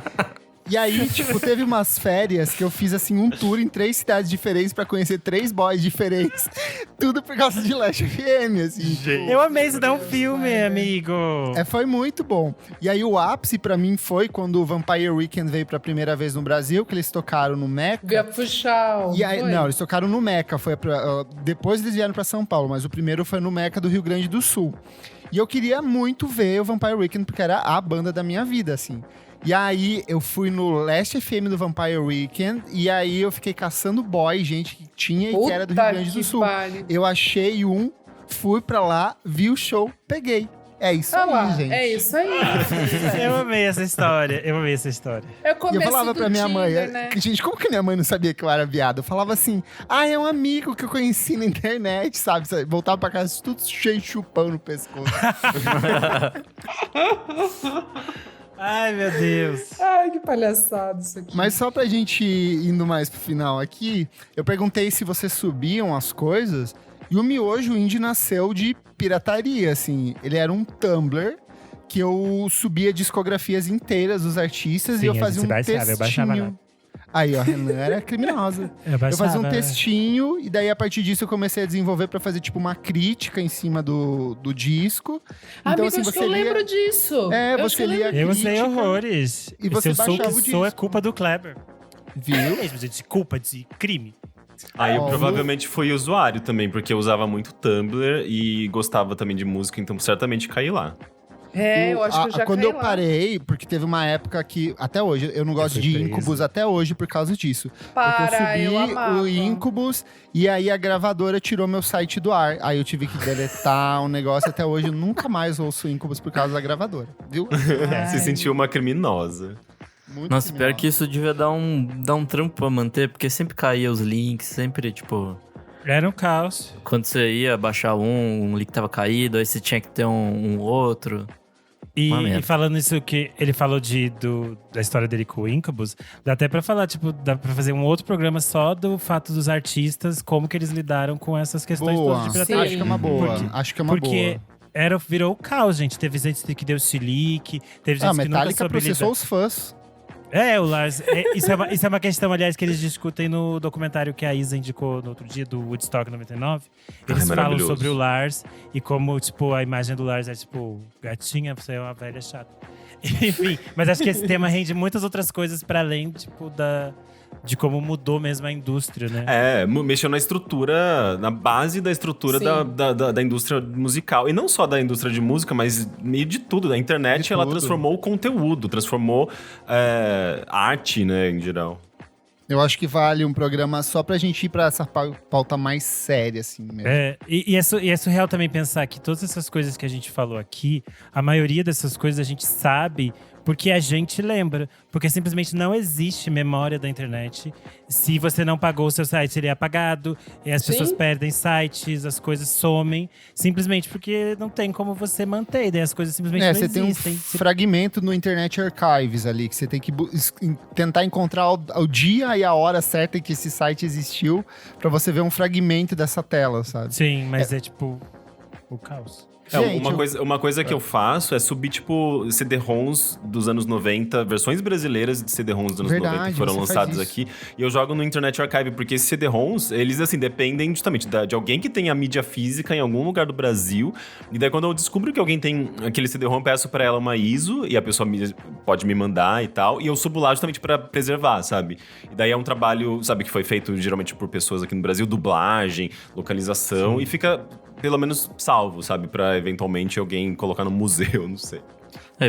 E aí, tipo, teve umas férias que eu fiz, assim, um tour em 3 cidades diferentes pra conhecer 3 boys diferentes. Tudo por causa de Last FM, assim. Eu amei isso, dá um filme, amigo. Foi muito bom. E aí, o ápice pra mim foi quando o Vampire Weekend veio pra primeira vez no Brasil, que eles tocaram no Meca. Via puxar. E aí, não, eles tocaram no Meca. Depois eles vieram pra São Paulo, mas o primeiro foi no Meca do Rio Grande do Sul. E eu queria muito ver o Vampire Weekend, porque era a banda da minha vida, assim. E aí, eu fui no Last FM do Vampire Weekend, e aí eu fiquei caçando boy, gente que tinha e que era do Rio Grande do Sul. Eu achei fui pra lá, vi o show, peguei. É isso aí, lá, gente. é isso aí. Eu amei essa história. É o E começo eu falava do pra minha mãe, Tinder, né? gente, como que minha mãe não sabia que eu era viado? Eu falava assim, é um amigo que eu conheci na internet, sabe? Voltava pra casa tudo cheio de chupão no pescoço. Ai, meu Deus. Ai, que palhaçada isso aqui. Mas só pra gente ir indo mais pro final aqui, eu perguntei se vocês subiam as coisas, e o Miojo Indie nasceu de pirataria, assim. Ele era um Tumblr que eu subia discografias inteiras dos artistas Sim, e eu a fazia gente um baixava, eu baixava textinho. Aí, ó, a Renan era criminosa. Eu Eu baixava, fazia um textinho, e daí a partir disso eu comecei a desenvolver pra fazer tipo uma crítica em cima do disco. Então, Amigo, assim, acho que você eu lia. lembro disso. É, Eu você acho que eu lia- lembro Eu crítica, usei horrores. e você Se eu sou o baixava o que sou, é disco. culpa do Kleber. Viu? Mesmo, de culpa, de crime. Aí eu Ó, provavelmente fui usuário também, porque eu usava muito Tumblr e gostava também de música, então certamente caí lá. É, eu acho que eu já Quando caí eu lá. parei, porque teve uma época que, até hoje, eu não gosto fui de preso. Incubus até hoje por causa disso. Para, Porque eu eu subi amava. o Incubus e aí a gravadora tirou meu site do ar. Aí eu tive que deletar um negócio. Até hoje eu nunca mais ouço Incubus por causa da gravadora, viu? Se sentiu uma criminosa. Muito Nossa, pior criminosa. que isso devia dar um trampo pra manter, porque sempre caía os links, sempre, tipo... Era um caos. Quando você ia baixar um link tava caído, aí você tinha que ter um outro. Uma merda. E falando isso que ele falou da história dele com o Incubus, dá até pra falar, tipo, dá pra fazer um outro programa só do fato dos artistas, como que eles lidaram com essas questões Boa. todas de Sim. pirataria. Acho que é uma boa. Porque- Acho que é uma Porque boa. virou o caos, gente. Teve gente que deu chilique, teve gente A que nunca Metallica soube processou lidar. os fãs. O Lars. Isso é uma questão, aliás, que eles discutem no documentário que a Isa indicou no outro dia, do Woodstock 99. Eles falam maravilhoso. sobre o Lars e como, tipo, a imagem do Lars é, tipo, gatinha, você é uma velha chata. Enfim, mas acho que esse tema rende muitas outras coisas para além, tipo, de como mudou mesmo a indústria, né? Mexeu na estrutura, na base da estrutura Sim. da indústria musical. E não só da indústria de música, mas meio de tudo. Da internet, De ela tudo. transformou o conteúdo, transformou arte, né, em geral. Eu acho que vale um programa só pra gente ir pra essa pauta mais séria, assim mesmo. E é surreal também pensar que todas essas coisas que a gente falou aqui, a maioria dessas coisas a gente sabe porque a gente lembra. Porque simplesmente não existe memória da internet. Se você não pagou o seu site, ele é apagado. E as Sim. pessoas perdem sites, as coisas somem. Simplesmente porque não tem como você manter. E daí as coisas simplesmente não Você tem um existem. fragmento no Internet Archives ali, que você tem que tentar encontrar o dia e a hora certa em que esse site existiu, pra você ver um fragmento dessa tela, sabe? Sim, mas é tipo o caos. Gente, Uma coisa que eu faço é subir, tipo, CD-ROMs dos anos 90, versões brasileiras de CD-ROMs dos anos Verdade, 90 que foram você faz lançados isso. aqui. E eu jogo no Internet Archive, porque esses CD-ROMs, eles, assim, dependem justamente de alguém que tenha mídia física em algum lugar do Brasil. E daí, quando eu descubro que alguém tem aquele CD-ROM, eu peço pra ela uma ISO, e a pessoa pode me mandar e tal. E eu subo lá justamente pra preservar, sabe? E daí é um trabalho, sabe, que foi feito geralmente por pessoas aqui no Brasil, dublagem, localização, e fica pelo menos salvo, sabe? Pra eventualmente alguém colocar no museu, não sei.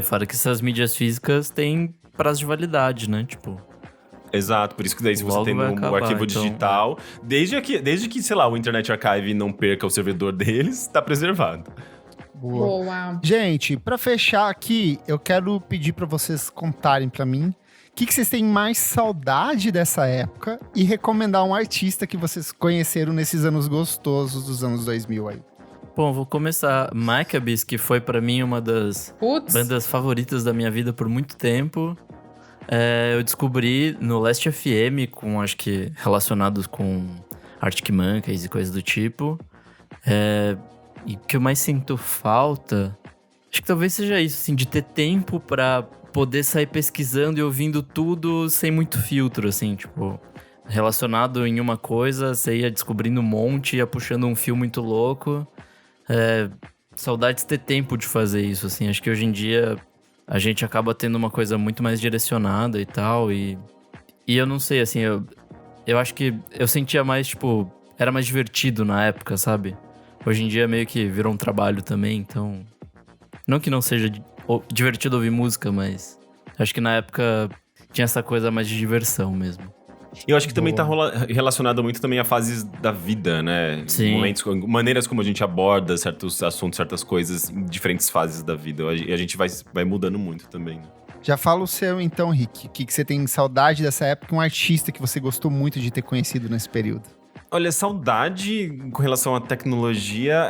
Fora que essas mídias físicas têm prazo de validade, né? Tipo, Exato, por isso que daí se você Logo tem vai o acabar, arquivo então, digital, desde que, sei lá, o Internet Archive não perca o servidor deles, tá preservado. Boa. Boa. Gente, pra fechar aqui, eu quero pedir pra vocês contarem pra mim o que vocês têm mais saudade dessa época e recomendar um artista que vocês conheceram nesses anos gostosos dos anos 2000 aí. bom, vou começar. Maccabees, que foi pra mim uma das Putz. bandas favoritas da minha vida por muito tempo. Eu descobri no Last FM, acho que relacionados com Arctic Monkeys e coisas do tipo. E o que eu mais sinto falta, acho que talvez seja isso, assim, de ter tempo pra poder sair pesquisando e ouvindo tudo sem muito filtro, assim, tipo, relacionado em uma coisa, você ia descobrindo um monte, ia puxando um fio muito louco. Saudades de ter tempo de fazer isso, assim, acho que hoje em dia a gente acaba tendo uma coisa muito mais direcionada e tal, e eu não sei, assim, eu acho que eu sentia mais, tipo, era mais divertido na época, sabe? Hoje em dia meio que virou um trabalho também, então... Não que não seja divertido ouvir música, mas acho que na época tinha essa coisa mais de diversão mesmo. E eu acho que também tá relacionado muito também a fases da vida, né? Sim. Momentos, maneiras como a gente aborda certos assuntos, certas coisas em diferentes fases da vida. E a gente vai mudando muito também, né? Já fala o seu então, Rick. O que você tem saudade dessa época? Um artista que você gostou muito de ter conhecido nesse período? Olha, saudade com relação à tecnologia,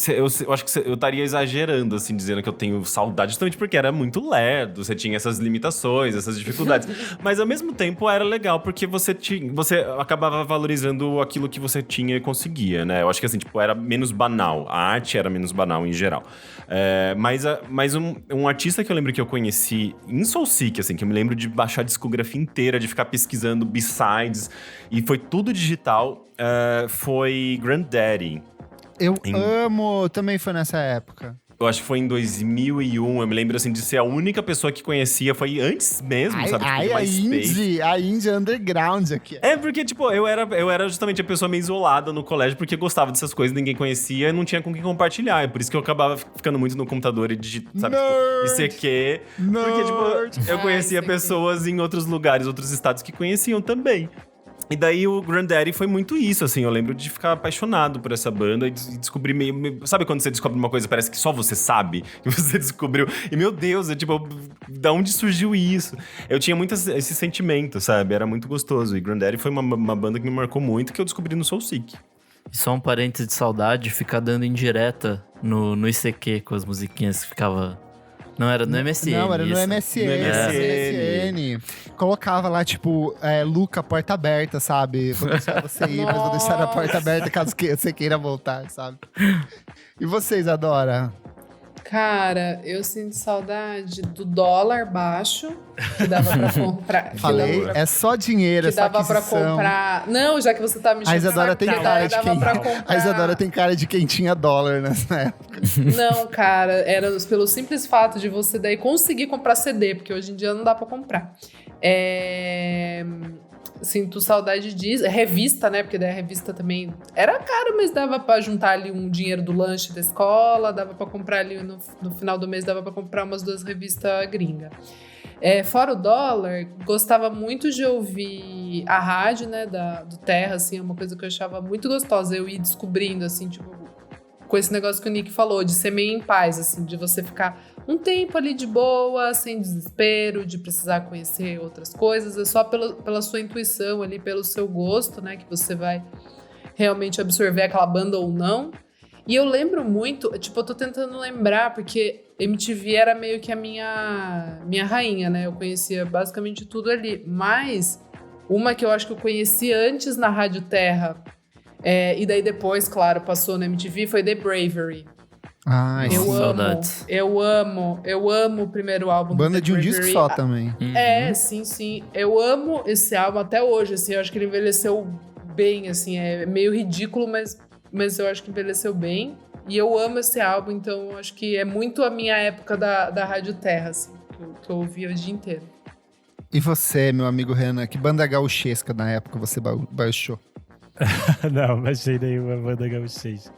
eu acho que eu estaria exagerando, assim, dizendo que eu tenho saudade, justamente porque era muito lerdo, você tinha essas limitações, essas dificuldades. Mas ao mesmo tempo era legal, porque você acabava valorizando aquilo que você tinha e conseguia, né? Eu acho que assim, tipo, era menos banal. A arte era menos banal em geral. Mas um artista que eu lembro que eu conheci em Soulseek, assim, que eu me lembro de baixar a discografia inteira, de ficar pesquisando B-sides, e foi tudo digital, foi Granddaddy. Eu amo, também foi nessa época. Eu acho que foi em 2001, eu me lembro, assim, de ser a única pessoa que conhecia, foi antes mesmo, sabe? Tipo, de MySpace. A indie underground aqui. Porque, tipo, eu era justamente a pessoa meio isolada no colégio, porque gostava dessas coisas, ninguém conhecia e não tinha com quem compartilhar. É por isso que eu acabava ficando muito no computador e sabe, tipo, ICQ. Porque, tipo, eu conhecia pessoas em outros lugares, outros estados que conheciam também. E daí o Granddaddy foi muito isso, assim. Eu lembro de ficar apaixonado por essa banda e descobrir meio... Sabe quando você descobre uma coisa, parece que só você sabe? Que você descobriu. E, meu Deus, tipo, da onde surgiu isso? Eu tinha muito esse sentimento, sabe? Era muito gostoso. E Granddaddy foi uma banda que me marcou muito, que eu descobri no Soulseek. E só um parênteses de saudade, ficar dando indireta no ICQ com as musiquinhas que ficava... Não, era no MSN. Não, era no isso. MSN. No MSN. Colocava lá, tipo, Luca, porta aberta, sabe? Vou deixar você ir, mas vou deixar a porta aberta caso você queira voltar, sabe? E vocês, Adora? Cara, eu sinto saudade do dólar baixo, que dava pra comprar. Falei, é só dinheiro, que é só dava pra aquisição. comprar. Não, já que você tá me A Isadora tem cara de quem... comprar... A Isadora tem cara de quem tinha dólar nessa época. Não, cara, era pelo simples fato de você daí conseguir comprar CD, porque hoje em dia não dá pra comprar. Sinto saudade disso. Revista, né? Porque daí a revista também era caro, mas dava pra juntar ali um dinheiro do lanche da escola, dava pra comprar ali no final do mês, dava pra comprar umas 2 revistas gringas. Fora o dólar, gostava muito de ouvir a rádio, né, do Terra, assim, é uma coisa que eu achava muito gostosa. Eu ir descobrindo, assim, tipo, com esse negócio que o Nick falou, de ser meio em paz, assim, de você ficar um tempo ali de boa, sem desespero, de precisar conhecer outras coisas, é só pela sua intuição ali, pelo seu gosto, né, que você vai realmente absorver aquela banda ou não. E eu lembro muito, tipo, eu tô tentando lembrar, porque MTV era meio que a minha rainha, né, eu conhecia basicamente tudo ali, mas uma que eu acho que eu conheci antes na Rádio Terra, e daí depois, claro, passou na MTV, foi The Bravery. Ai, saudades. Eu amo o primeiro álbum. Banda de um Bravery. disco só também. Sim. Eu amo esse álbum até hoje, assim, eu acho que ele envelheceu bem, assim, é meio ridículo, mas eu acho que envelheceu bem. E eu amo esse álbum, então eu acho que é muito a minha época da Rádio Terra, assim, que eu ouvia o dia inteiro. E você, meu amigo Renan, que banda gauchesca na época você baixou? Não, baixei nenhuma banda gauchesca.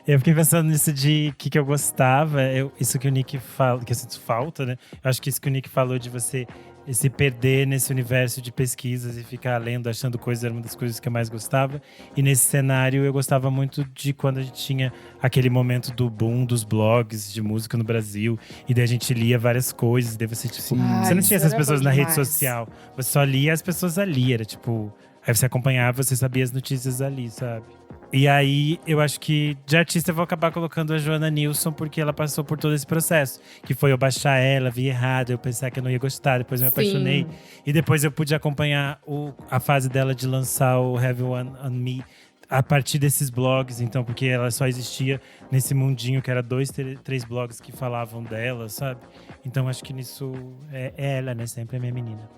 Eu fiquei pensando nisso de que eu gostava, isso que o Nick fala, que eu sinto falta, né? Eu acho que isso que o Nick falou de você se perder nesse universo de pesquisas e ficar lendo, achando coisas, era uma das coisas que eu mais gostava. E nesse cenário eu gostava muito de quando a gente tinha aquele momento do boom dos blogs de música no Brasil. E daí a gente lia várias coisas, daí você, tipo, você não tinha essas pessoas na rede social, você só lia as pessoas ali, era tipo... Aí você acompanhava, você sabia as notícias ali, sabe? E aí, eu acho que de artista eu vou acabar colocando a Joana Nilsson, porque ela passou por todo esse processo. Que foi eu baixar ela, vi errado, eu pensar que eu não ia gostar, depois eu me apaixonei. E depois eu pude acompanhar a fase dela de lançar o Heavy One on Me a partir desses blogs, então, porque ela só existia nesse mundinho que era 2, 3 blogs que falavam dela, sabe? Então acho que nisso é ela, né? Sempre é minha menina.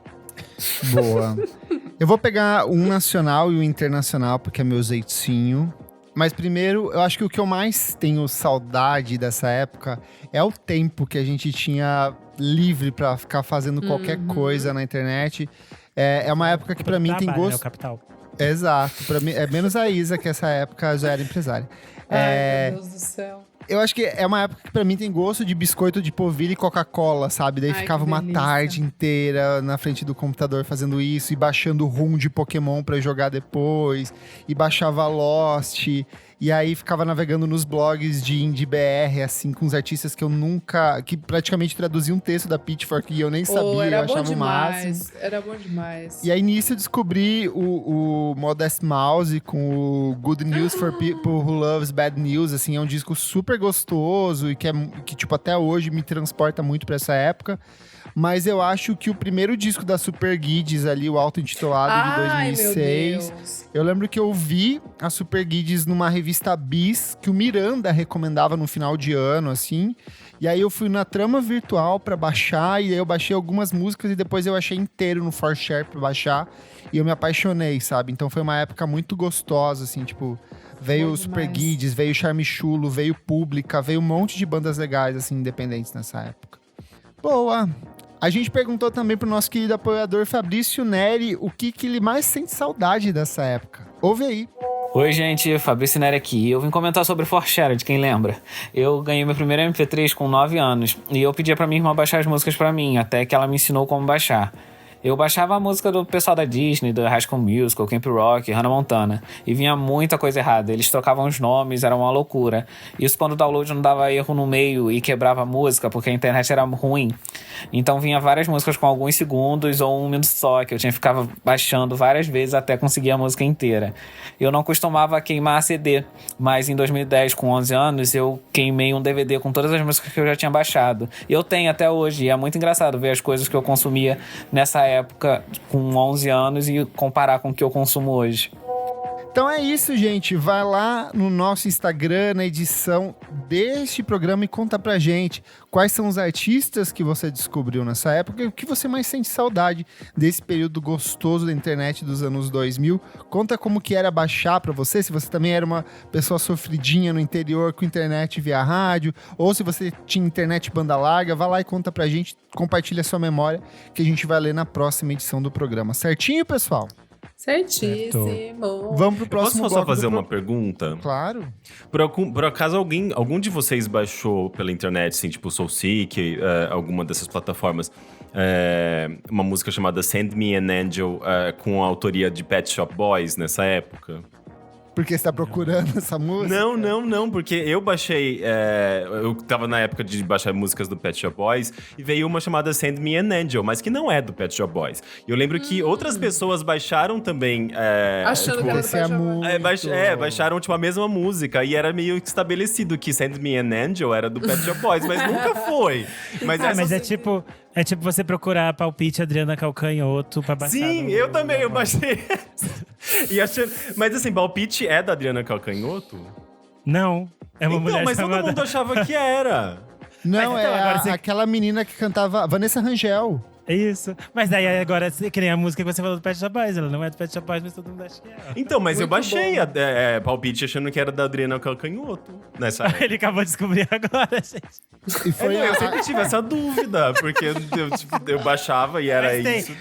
Boa. Eu vou pegar um nacional e um internacional, porque é meu jeitinho. Mas primeiro, eu acho que o que eu mais tenho saudade dessa época é o tempo que a gente tinha livre pra ficar fazendo qualquer coisa na internet. É uma época que pra mim tem gosto... É o capital. Exato. Pra mim, menos a Isa, que essa época já era empresária. Ai, meu Deus do céu. Eu acho que é uma época que pra mim tem gosto de biscoito de polvilho e Coca-Cola, sabe? Daí Ai, ficava que uma delícia. tarde inteira na frente do computador fazendo isso e baixando o ROM de Pokémon pra jogar depois. E baixava Lost. E aí ficava navegando nos blogs de Indie BR, assim, com os artistas que eu nunca... Que praticamente traduziam um texto da Pitchfork e eu nem sabia, Era eu bom achava o máximo. demais. Era bom demais. E aí, nisso, eu descobri o Modest Mouse com o Good News for People Who Loves Bad News, assim, é um disco super gostoso e que tipo, até hoje me transporta muito pra essa época. Mas eu acho que o primeiro disco da Super Guides ali, o auto-intitulado de Ai, meu 2006... Deus. Eu lembro que eu vi a Super Guides numa revista Bis, que o Miranda recomendava no final de ano, assim. E aí eu fui na trama virtual pra baixar, e aí eu baixei algumas músicas e depois eu achei inteiro no 4Share pra baixar. E eu me apaixonei, sabe? Então foi uma época muito gostosa, assim, tipo... Veio Bom o Super demais. Guides, veio Charme Chulo, veio Pública, veio um monte de bandas legais, assim, independentes nessa época. Boa! A gente perguntou também pro nosso querido apoiador Fabrício Neri o que ele mais sente saudade dessa época. Ouve aí. Oi, gente, Fabrício Neri aqui. Eu vim comentar sobre 4Share, de quem lembra. Eu ganhei meu primeiro MP3 com 9 anos e eu pedia pra minha irmã baixar as músicas pra mim, até que ela me ensinou como baixar. Eu baixava a música do pessoal da Disney, do High School Musical, Camp Rock, Hannah Montana. E vinha muita coisa errada. Eles trocavam os nomes, era uma loucura. Isso quando o download não dava erro no meio e quebrava a música, porque a internet era ruim. Então vinha várias músicas com alguns segundos ou 1 minuto só, que eu tinha que ficar baixando várias vezes até conseguir a música inteira. Eu não costumava queimar CD, mas em 2010, com 11 anos, eu queimei um DVD com todas as músicas que eu já tinha baixado. E eu tenho até hoje, e é muito engraçado ver as coisas que eu consumia nessa época com 11 anos e comparar com o que eu consumo hoje. Então é isso, gente. Vai lá no nosso Instagram, na edição deste programa e conta pra gente quais são os artistas que você descobriu nessa época e o que você mais sente saudade desse período gostoso da internet dos anos 2000. Conta como que era baixar pra você, se você também era uma pessoa sofridinha no interior com internet via rádio, ou se você tinha internet banda larga, vai lá e conta pra gente, compartilha a sua memória, que a gente vai ler na próxima edição do programa. Certinho, pessoal? Certíssimo. Vamos pro Posso próximo só bloco fazer do uma pergunta? Claro. Por acaso algum de vocês baixou pela internet, assim, tipo SoulSeek, alguma dessas plataformas, uma música chamada Send Me an Angel, com a autoria de Pet Shop Boys nessa época? Porque você tá procurando essa música? Não, porque eu baixei. Eu tava na época de baixar músicas do Pet Shop Boys e veio uma chamada Send Me an Angel, mas que não é do Pet Shop Boys. E eu lembro que outras pessoas baixaram também. Achando que era do Esse é Pet Shop Boys. muito... Baixaram tipo a mesma música e era meio que estabelecido que Send Me an Angel era do Pet Shop Boys, mas nunca foi. Mas é tipo você procurar palpite Adriana Calcanhoto pra baixar. Sim, eu também, eu baixei. E achando... Mas assim, palpite é da Adriana Calcanhoto? Não, é uma Então, mulher mas chamada... todo mundo achava que era. Não, Mas então, agora você- aquela menina que cantava... Vanessa Rangel. É isso. Mas daí agora, que nem a música que você falou do Pet Shop Boys, ela não é do Pet Shop Boys, mas todo mundo acha que é. Então, mas eu Muito baixei bom. palpite achando que era da Adriana Calcanhoto nessa época. Ele acabou de descobrir agora, gente. E foi Eu sempre tive essa dúvida, porque eu baixava e era Mas isso.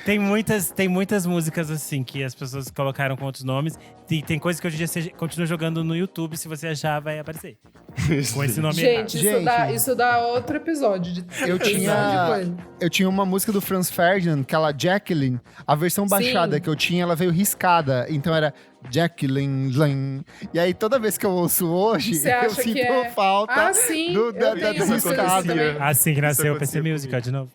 tem muitas músicas assim que as pessoas colocaram com outros nomes. E tem coisas que hoje em dia você continua jogando no YouTube, se você achar, vai aparecer. Com esse nome errado. Gente, Gente. isso dá outro episódio. Eu tinha uma música do Franz Ferdinand, aquela Jacqueline, a versão baixada Sim. que eu tinha, ela veio riscada, então era Jacqueline Lin. E aí toda vez que eu ouço hoje, Você eu acha sinto que é... falta Ah, sim. do eu tenho riscada. isso também. Assim que nasceu o PC acontecia Musical de novo.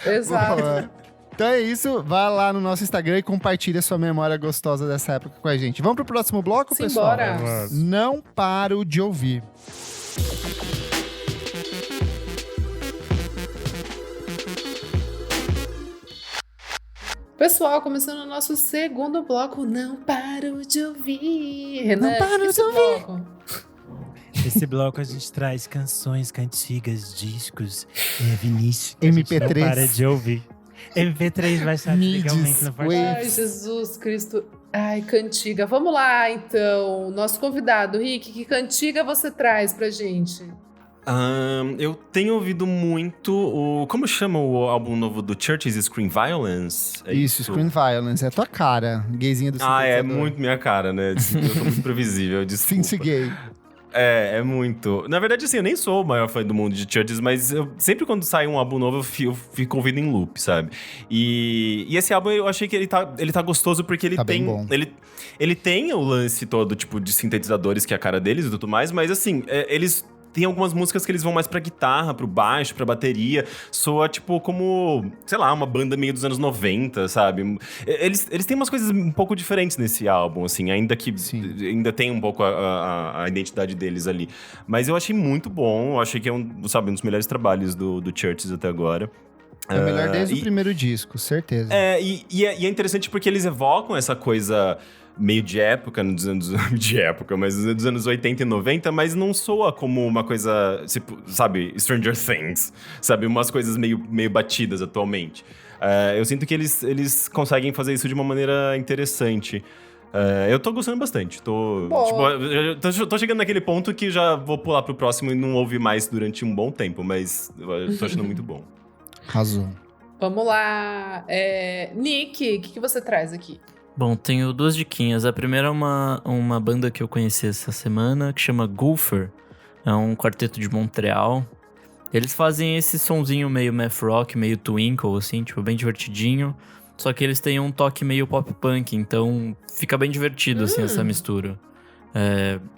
Exato. Então é isso, vá lá no nosso Instagram e compartilha sua memória gostosa dessa época com a gente. Vamos pro próximo bloco, pessoal? Simbora. Não paro de ouvir. Pessoal, começando o nosso segundo bloco. Não paro de ouvir. Renan, Não paro que de ouvir. bloco? Nesse bloco a gente traz canções, cantigas, discos, Vinícius. que a gente MP3. Não para de ouvir. MP3 baixado Midis, legalmente no Waves. Fortnite. Ai, Jesus Cristo. Ai, cantiga. Vamos lá, então. Nosso convidado, Rick, que cantiga você traz pra gente? Eu tenho ouvido muito o... Como chama o álbum novo do Churches? Screen Violence? É Isso, Screen Violence, é tua cara, gayzinha do Ah, é sintetizador. muito minha cara, né? Eu sou muito previsível, desculpa. Finse gay. É muito. Na verdade, assim, eu nem sou o maior fã do mundo de Churches, mas sempre quando sai um álbum novo, eu fico ouvindo em loop, sabe? E esse álbum eu achei que ele tá gostoso porque ele Tá bem tem. bom. Ele tem o lance todo, tipo, de sintetizadores, que é a cara deles e tudo mais, mas assim, eles. Tem algumas músicas que eles vão mais pra guitarra, pro baixo, pra bateria. Soa, tipo, como, sei lá, uma banda meio dos anos 90, sabe? Eles têm umas coisas um pouco diferentes nesse álbum, assim, ainda que ainda tem um pouco a identidade deles ali. Mas eu achei muito bom, eu achei que é um dos melhores trabalhos do Churches até agora. É o melhor desde o primeiro disco, certeza. E é interessante porque eles evocam essa coisa meio de época, mas dos anos 80 e 90, mas não soa como uma coisa, sabe, Stranger Things, sabe? Umas coisas meio batidas atualmente. Eu sinto que eles conseguem fazer isso de uma maneira interessante. Eu tô gostando bastante. Tô chegando naquele ponto que já vou pular pro próximo e não ouvir mais durante um bom tempo, mas eu tô achando muito bom. Arrasou. Vamos lá. Nick, o que você traz aqui? Bom, tenho 2 diquinhas. A primeira é uma banda que eu conheci essa semana, que chama Gopher. É um quarteto de Montreal. Eles fazem esse sonzinho meio math rock, meio twinkle, assim, tipo, bem divertidinho. Só que eles têm um toque meio pop punk, então fica bem divertido, assim, essa mistura.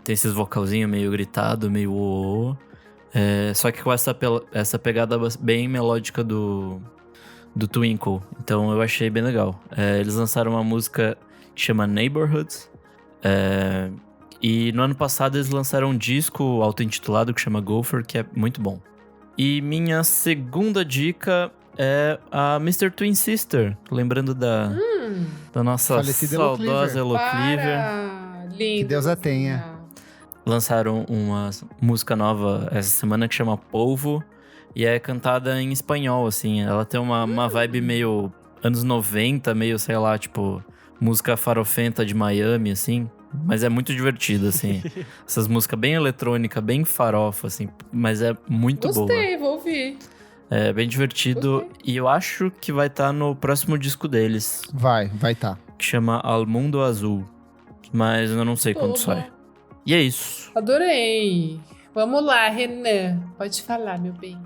Tem esses vocalzinhos meio gritado, meio só que com essa pegada bem melódica do Twinkle. Então eu achei bem legal. Eles lançaram uma música que chama Neighborhoods. E no ano passado eles lançaram um disco auto-intitulado que chama Gopher, que é muito bom. E minha segunda dica é a Mr. Twin Sister. Lembrando da nossa Falecida saudosa Elo Cleaver. Para! Lindo. Que Deus a tenha. Lançaram uma música nova essa semana que chama Polvo. E é cantada em espanhol, assim. Ela tem uma vibe meio anos 90, meio, sei lá, tipo, música farofenta de Miami, assim. Mas é muito divertido, assim. Essas músicas bem eletrônica, bem farofa, assim. Mas é muito boa. Gostei, vou ouvir. É bem divertido. Gostei. E eu acho que vai estar no próximo disco deles, Vai tá. que chama Al Mundo Azul. Mas eu não sei quando Tudo. sai. E é isso. Adorei. Vamos lá, Renan. Pode falar, meu bem.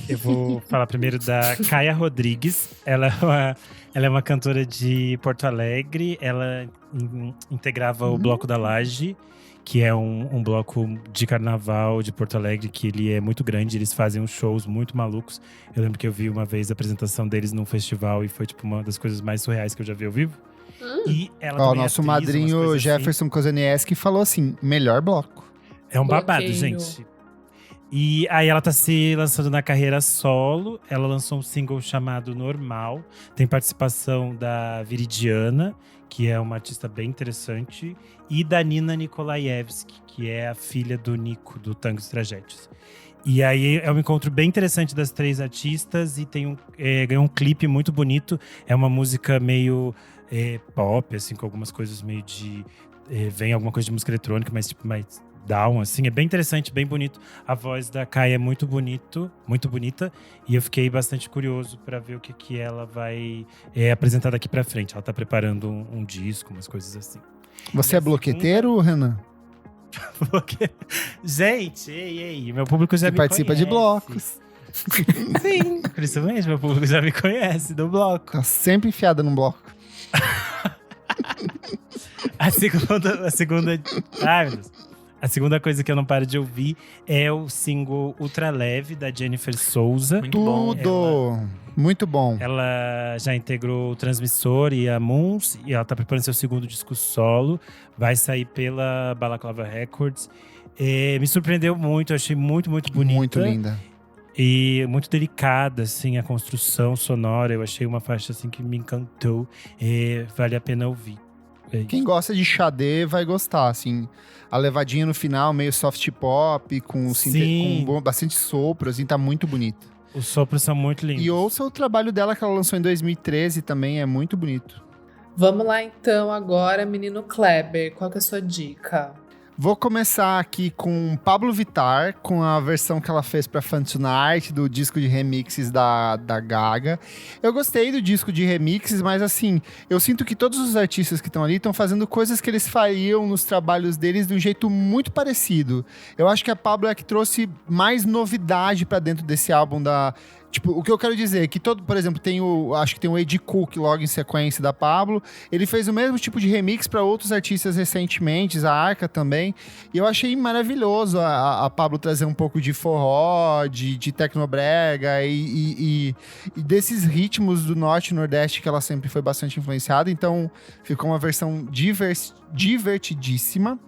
Eu vou falar primeiro da Caia Rodrigues. Ela é uma cantora de Porto Alegre. Ela integrava o Bloco da Laje, que é um bloco de carnaval de Porto Alegre, que ele é muito grande. Eles fazem uns shows muito malucos. Eu lembro que eu vi uma vez a apresentação deles num festival e foi tipo uma das coisas mais surreais que eu já vi ao vivo. E ela Ó, também é nosso atriz, umas madrinho coisas assim. Jefferson Kozanieski falou assim, melhor bloco. É um babado, Bloqueio. gente. E aí ela tá se lançando na carreira solo. Ela lançou um single chamado Normal. Tem participação da Viridiana, que é uma artista bem interessante. E da Nina Nikolaevski, que é a filha do Nico, do Tango e Tragédias. E aí é um encontro bem interessante das 3 artistas. E tem ganhou um clipe muito bonito. É uma música meio pop, assim, com algumas coisas meio de… vem alguma coisa de música eletrônica, mas tipo mais down, assim. É bem interessante, bem bonito. A voz da Kai é muito bonita. E eu fiquei bastante curioso para ver o que ela vai apresentar daqui para frente. Ela tá preparando um disco, umas coisas assim. Você é bloqueteiro, Renan? Gente, ei, meu público já Você me participa conhece. de blocos. Sim, por isso mesmo, meu público já me conhece do bloco. Tá sempre enfiada num bloco. A segunda. Ai, meu Deus. A segunda coisa que eu não paro de ouvir é o single Ultra Leve, da Jennifer Souza. Muito bom. Tudo! Muito bom. Ela já integrou o Transmissor e a Moons, e ela tá preparando seu segundo disco solo. Vai sair pela Balaclava Records. Me surpreendeu muito, eu achei muito, muito bonita. Muito linda. E muito delicada, assim, a construção sonora. Eu achei uma faixa, assim, que me encantou. Vale a pena ouvir. Quem gosta de Xadê vai gostar, assim. A levadinha no final, meio soft pop, com bastante sopro, assim, tá muito bonito. Os sopros são muito lindos. E ouça o trabalho dela que ela lançou em 2013 também, é muito bonito. Vamos lá então agora, menino Kleber. Qual que é a sua dica? Vou começar aqui com Pablo Vittar, com a versão que ela fez pra Fun Tonight, do disco de remixes da Gaga. Eu gostei do disco de remixes, mas assim, eu sinto que todos os artistas que estão ali estão fazendo coisas que eles fariam nos trabalhos deles de um jeito muito parecido. Eu acho que a Pablo é que trouxe mais novidade pra dentro desse álbum da... Tipo, o que eu quero dizer é que por exemplo, acho que tem o Ed Cook logo em sequência da Pablo. Ele fez o mesmo tipo de remix para outros artistas recentemente, a Arca também. E eu achei maravilhoso a Pablo trazer um pouco de forró, de tecnobrega e desses ritmos do norte e nordeste que ela sempre foi bastante influenciada. Então, ficou uma versão divertidíssima.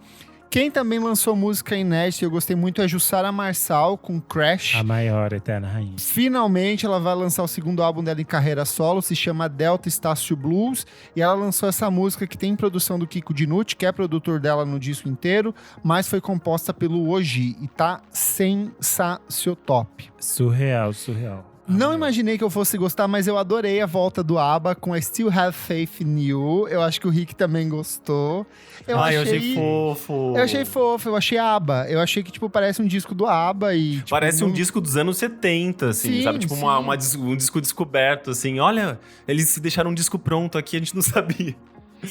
Quem também lançou música inédita, eu gostei muito, é Jussara Marçal, com Crash. A maior eterna rainha. Finalmente, ela vai lançar o segundo álbum dela em carreira solo, se chama Delta Estácio Blues, e ela lançou essa música que tem produção do Kiko Dinucci, que é produtor dela no disco inteiro, mas foi composta pelo Oji, e tá sensaciotop. Surreal. Não imaginei que eu fosse gostar, mas eu adorei a volta do ABBA com I Still Have Faith in You. Eu acho que o Rick também gostou. Eu achei fofo. Eu achei fofo, eu achei ABBA. Eu achei que, tipo, parece um disco do ABBA e... Tipo, parece um disco dos anos 70, assim, sim, sabe? Tipo, um disco descoberto, assim. Olha, eles se deixaram um disco pronto aqui, a gente não sabia.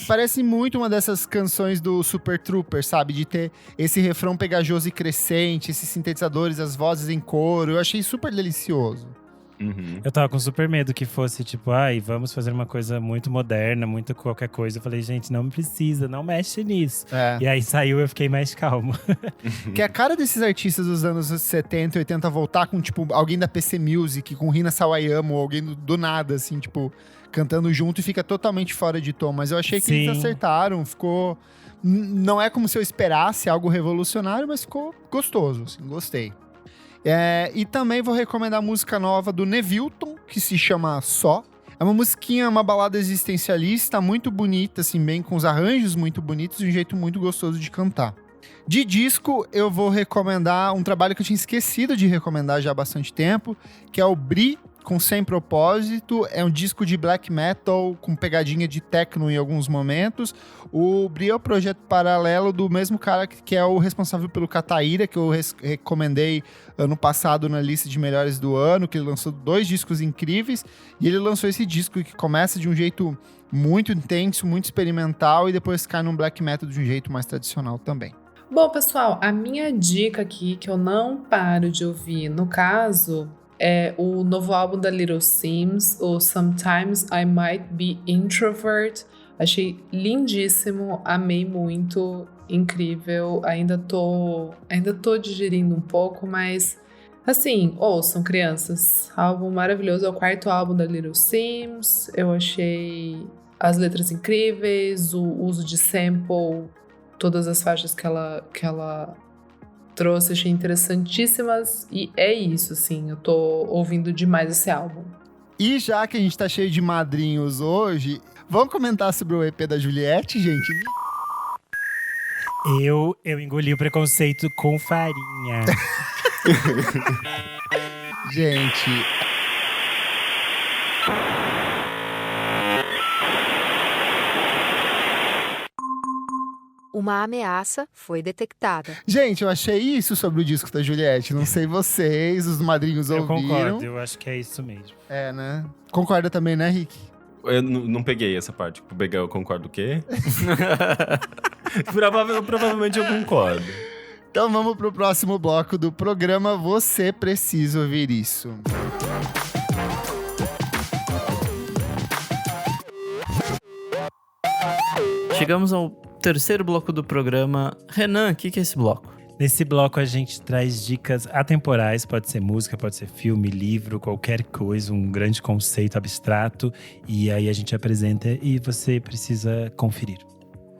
Parece muito uma dessas canções do Super Trooper, sabe? De ter esse refrão pegajoso e crescente, esses sintetizadores, as vozes em coro. Eu achei super delicioso. Uhum. Eu tava com super medo que fosse tipo, vamos fazer uma coisa muito moderna, muito qualquer coisa. Eu falei, gente, não precisa, não mexe nisso. E aí saiu e eu fiquei mais calmo. Que é a cara desses artistas dos anos 70 e 80 voltar com, tipo, alguém da PC Music, com Rina Sawayama, ou alguém do nada, assim, tipo, cantando junto e fica totalmente fora de tom. Mas eu achei que eles acertaram, ficou... Não é como se eu esperasse algo revolucionário, mas ficou gostoso, assim, gostei. E também vou recomendar a música nova do Nevilton, que se chama Só. É uma musiquinha, uma balada existencialista, muito bonita, assim, bem com os arranjos muito bonitos e um jeito muito gostoso de cantar. De disco, eu vou recomendar um trabalho que eu tinha esquecido de recomendar já há bastante tempo, que é o Bri, com Sem Propósito. É um disco de black metal com pegadinha de techno em alguns momentos. O Bri é o projeto paralelo do mesmo cara que é o responsável pelo Cataíra, que eu recomendei ano passado na lista de melhores do ano, que ele lançou 2 discos incríveis, e ele lançou esse disco que começa de um jeito muito intenso, muito experimental, e depois cai num black metal de um jeito mais tradicional também. Bom, pessoal, a minha dica aqui, que eu não paro de ouvir, no caso... é o novo álbum da Little Sims, o Sometimes I Might Be Introvert. Achei lindíssimo, amei muito, incrível. Ainda tô digerindo um pouco, mas assim, ouçam, crianças. Álbum maravilhoso, é o 4º álbum da Little Sims. Eu achei as letras incríveis, o uso de sample, todas as faixas que ela trouxe, achei interessantíssimas, e é isso, assim, eu tô ouvindo demais esse álbum. E já que a gente tá cheio de madrinhos hoje, vamos comentar sobre o EP da Juliette, gente? Eu engoli o preconceito com farinha. Gente... Uma ameaça foi detectada. Gente, eu achei isso sobre o disco da Juliette. Não sei vocês, os madrinhos Eu ouviram. concordo, eu acho que é isso mesmo. É, né? Concorda também, né, Rick? Eu não peguei essa parte. Pegar eu concordo o quê? Provavelmente eu concordo. Então vamos pro próximo bloco do programa. Você precisa ouvir isso. Chegamos ao terceiro bloco do programa. Renan, o que é esse bloco? Nesse bloco a gente traz dicas atemporais, pode ser música, pode ser filme, livro, qualquer coisa, um grande conceito abstrato. E aí a gente apresenta e você precisa conferir.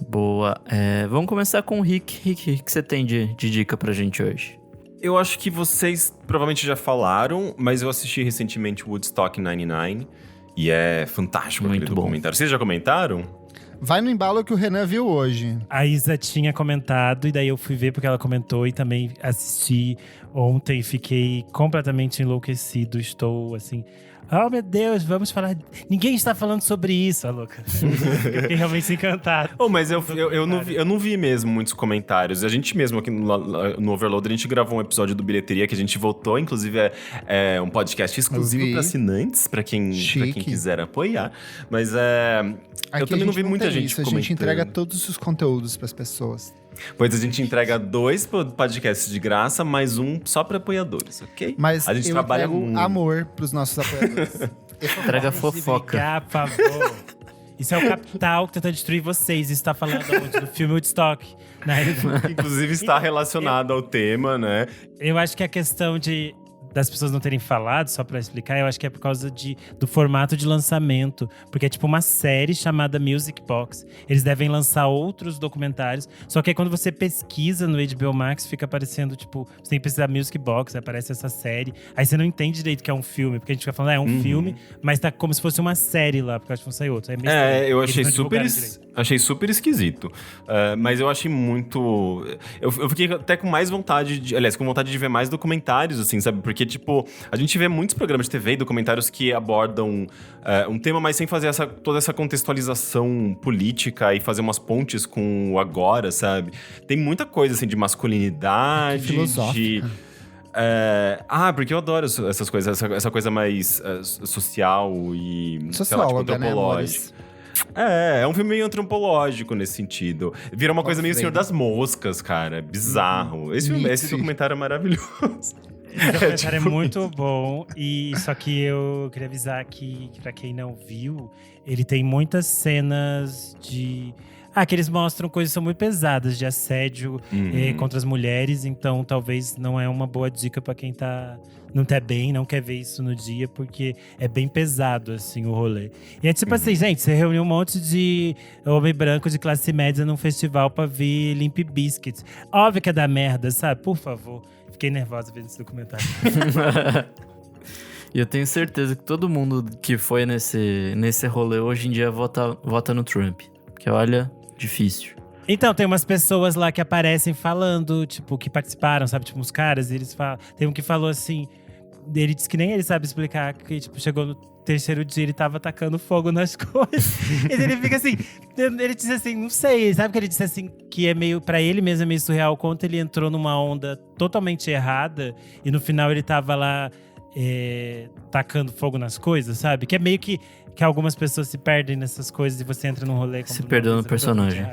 Boa. Vamos começar com o Rick. Rick, o que você tem de dica pra gente hoje? Eu acho que vocês provavelmente já falaram, mas eu assisti recentemente Woodstock 99 e é fantástico aquele documentário. Vocês já comentaram? Vai no embalo que o Renan viu hoje. A Isa tinha comentado, e daí eu fui ver porque ela comentou e também assisti ontem. Fiquei completamente enlouquecido. Estou, assim, Oh, meu Deus, vamos falar. Ninguém está falando sobre isso, a louca. Eu fiquei realmente encantado. Oh, mas eu não vi mesmo muitos comentários. A gente mesmo aqui no Overload, a gente gravou um episódio do Bilheteria que a gente voltou. Inclusive, é um podcast exclusivo para assinantes, para quem quiser apoiar. Mas eu também não vi muita gente comentando. A gente entrega todos os conteúdos para as pessoas. Pois a gente entrega 2 podcasts de graça, mais um só para apoiadores, ok? Mas a gente eu trabalha entrego amor pros nossos apoiadores. Entrega fofoca. Ligar, por favor. Isso é o capital que tenta destruir vocês. Isso tá falando onde? Do filme Woodstock. Inclusive está relacionado ao tema, né? Eu acho que a questão das pessoas não terem falado, só pra explicar, eu acho que é por causa do formato de lançamento. Porque é tipo uma série chamada Music Box. Eles devem lançar outros documentários. Só que aí quando você pesquisa no HBO Max, fica aparecendo, tipo… Você tem que pesquisar Music Box, aparece essa série. Aí você não entende direito que é um filme. Porque a gente fica falando, é um filme, mas tá como se fosse uma série lá. Porque acho que não saiu outro. Eu achei super esquisito. Mas eu achei muito… Eu fiquei até com mais vontade com vontade de ver mais documentários, assim, sabe? Porque, tipo, a gente vê muitos programas de TV e documentários que abordam um tema, mas sem fazer toda essa contextualização política e fazer umas pontes com o agora, sabe? Tem muita coisa, assim, de masculinidade, filosófica. Porque eu adoro essas coisas, essa coisa mais social e, socióloga, antropológica. É um filme meio antropológico nesse sentido. Vira uma coisa meio Senhor das Moscas, cara. Bizarro. Esse documentário é maravilhoso. Esse documentário é muito bom. Só que eu queria avisar que pra quem não viu, ele tem muitas cenas que eles mostram coisas que são muito pesadas, de assédio contra as mulheres. Então, talvez não é uma boa dica pra quem não tá bem, não quer ver isso no dia, porque é bem pesado, assim, o rolê. E é tipo assim, gente, você reuniu um monte de homem branco de classe média num festival pra ver Limp Bizkit. Óbvio que é da merda, sabe? Por favor. Fiquei nervosa vendo esse documentário. E eu tenho certeza que todo mundo que foi nesse rolê hoje em dia vota no Trump. Porque olha, difícil. Então, tem umas pessoas lá que aparecem falando, tipo, que participaram, sabe? Tipo, uns caras, eles falam… Tem um que falou assim… Ele disse que nem ele sabe explicar, que tipo, chegou no terceiro dia, ele tava atacando fogo nas coisas. E ele fica assim… Ele disse assim, não sei, sabe que ele disse assim, que é meio… Pra ele mesmo é meio surreal, quanto ele entrou numa onda totalmente errada. E no final ele tava lá… tacando fogo nas coisas, sabe? Que é meio que algumas pessoas se perdem nessas coisas e você entra num rolê… Se perdeu no personagem.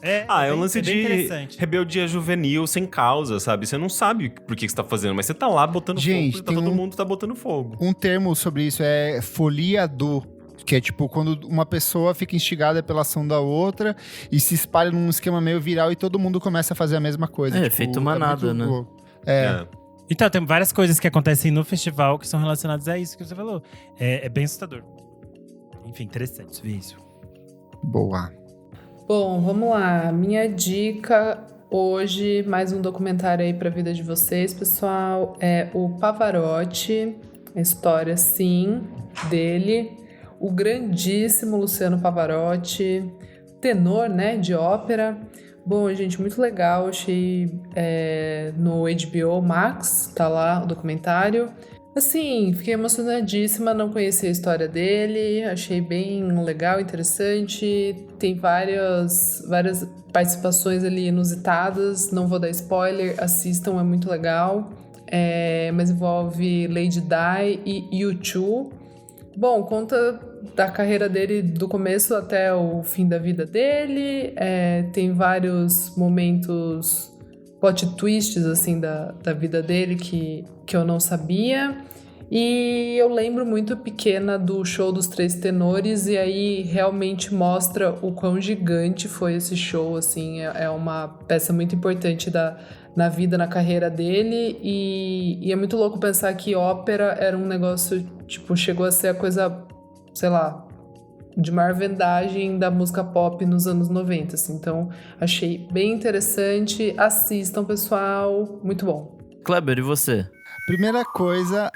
É um lance de rebeldia juvenil sem causa, sabe? Você não sabe por que você tá fazendo, mas você tá lá botando fogo, porque todo mundo tá botando fogo. Um termo sobre isso é folia do… Que é tipo quando uma pessoa fica instigada pela ação da outra e se espalha num esquema meio viral e todo mundo começa a fazer a mesma coisa. Tipo, feito manada, né? Então, tem várias coisas que acontecem no festival que são relacionadas a isso que você falou. É bem assustador. Enfim, interessante ver isso. Boa. Bom, vamos lá. Minha dica hoje, mais um documentário aí pra vida de vocês, pessoal, é o Pavarotti, a história, sim, dele. O grandíssimo Luciano Pavarotti, tenor, né, de ópera. Bom, gente, muito legal. Achei no HBO Max, tá lá o documentário. Assim, fiquei emocionadíssima, não conhecia a história dele, achei bem legal, interessante. Tem várias participações ali inusitadas, não vou dar spoiler, assistam, é muito legal. Mas envolve Lady Di e U2. Bom, conta da carreira dele do começo até o fim da vida dele. Tem vários momentos, plot twists, assim, da vida dele que eu não sabia. E eu lembro muito pequena do show dos Três Tenores, e aí realmente mostra o quão gigante foi esse show, assim. É uma peça muito importante na vida, na carreira dele, e é muito louco pensar que ópera era um negócio, tipo, chegou a ser a coisa, sei lá, de maior vendagem da música pop nos anos 90, assim. Então, achei bem interessante. Assistam, pessoal. Muito bom. Kleber, e você? Primeira coisa,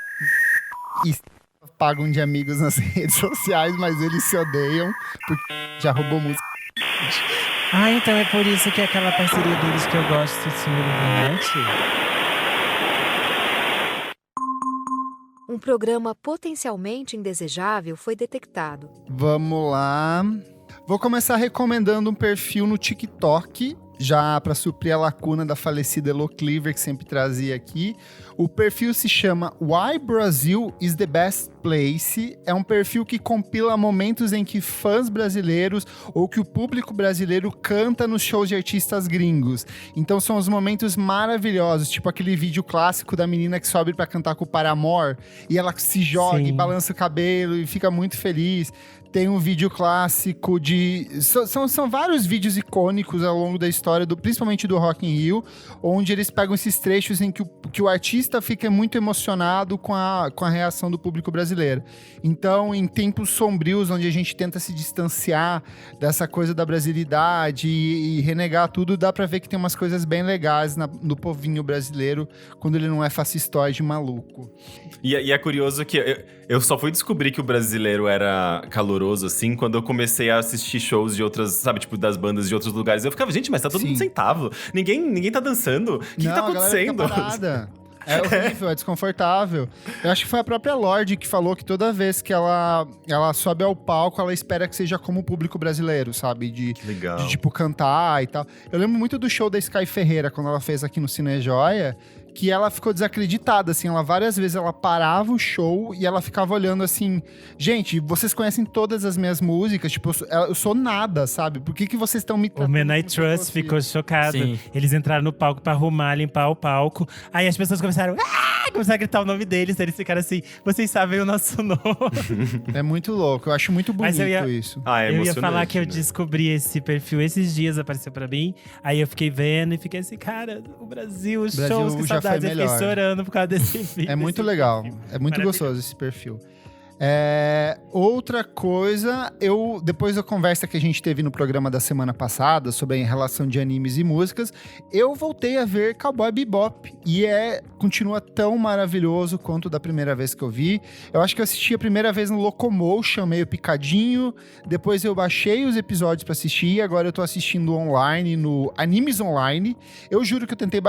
pagam de amigos nas redes sociais, mas eles se odeiam porque já roubou música. Então é por isso que é aquela parceria deles que eu gosto, Senhor Illuminati. Um programa potencialmente indesejável foi detectado. Vamos lá. Vou começar recomendando um perfil no TikTok, já para suprir a lacuna da falecida Elo Cleaver, que sempre trazia aqui. O perfil se chama Why Brazil is the Best Place. É um perfil que compila momentos em que fãs brasileiros ou que o público brasileiro canta nos shows de artistas gringos. Então são os momentos maravilhosos, tipo aquele vídeo clássico da menina que sobe para cantar com o Paramore e ela se joga Sim. e balança o cabelo e fica muito feliz. Tem um vídeo clássico de... São vários vídeos icônicos ao longo da história, principalmente do Rock in Rio, onde eles pegam esses trechos em que o artista fica muito emocionado com a reação do público brasileiro. Então, em tempos sombrios, onde a gente tenta se distanciar dessa coisa da brasilidade e renegar tudo, dá pra ver que tem umas coisas bem legais no povinho brasileiro, quando ele não é fascistóide maluco. E é curioso que eu só fui descobrir que o brasileiro era caloroso, assim, quando eu comecei a assistir shows de outras, sabe, tipo, das bandas de outros lugares. Eu ficava, gente, mas tá todo Sim. mundo sentado. Ninguém tá dançando. O que tá Não, a galera fica acontecendo? parada. É horrível, é desconfortável. Eu acho que foi a própria Lorde que falou que toda vez que ela sobe ao palco, ela espera que seja como o público brasileiro, sabe? De Legal. tipo, cantar e tal. Eu lembro muito do show da Sky Ferreira, quando ela fez aqui no Cine Joia, que ela ficou desacreditada, assim, várias vezes ela parava o show e ela ficava olhando assim, gente, vocês conhecem todas as minhas músicas, tipo, eu sou nada, sabe? Por que vocês estão me O tratando Menai como se eu Trust fosse- ficou chocado. Sim. Eles entraram no palco pra arrumar, limpar o palco. Aí as pessoas começaram a gritar o nome deles. Eles ficaram assim, vocês sabem o nosso nome. É muito louco, eu acho muito Mas bonito eu ia- isso. Ah, é Eu ia emocionante, falar que eu né? descobri esse perfil esses dias, apareceu pra mim. Aí eu fiquei vendo e fiquei assim, cara, o Brasil, os Brasil shows, que já foi saudades. Eu fiquei melhor. chorando por causa desse vídeo. É muito desse legal, perfil. é muito Maravilhoso. gostoso esse perfil. Outra coisa, depois da conversa que a gente teve no programa da semana passada sobre a relação de animes e músicas, eu voltei a ver Cowboy Bebop e continua tão maravilhoso quanto da primeira vez que eu vi. Eu acho que eu assisti a primeira vez no Locomotion, meio picadinho, depois eu baixei os episódios pra assistir, agora eu tô assistindo online no Animes Online. Eu juro que eu tentei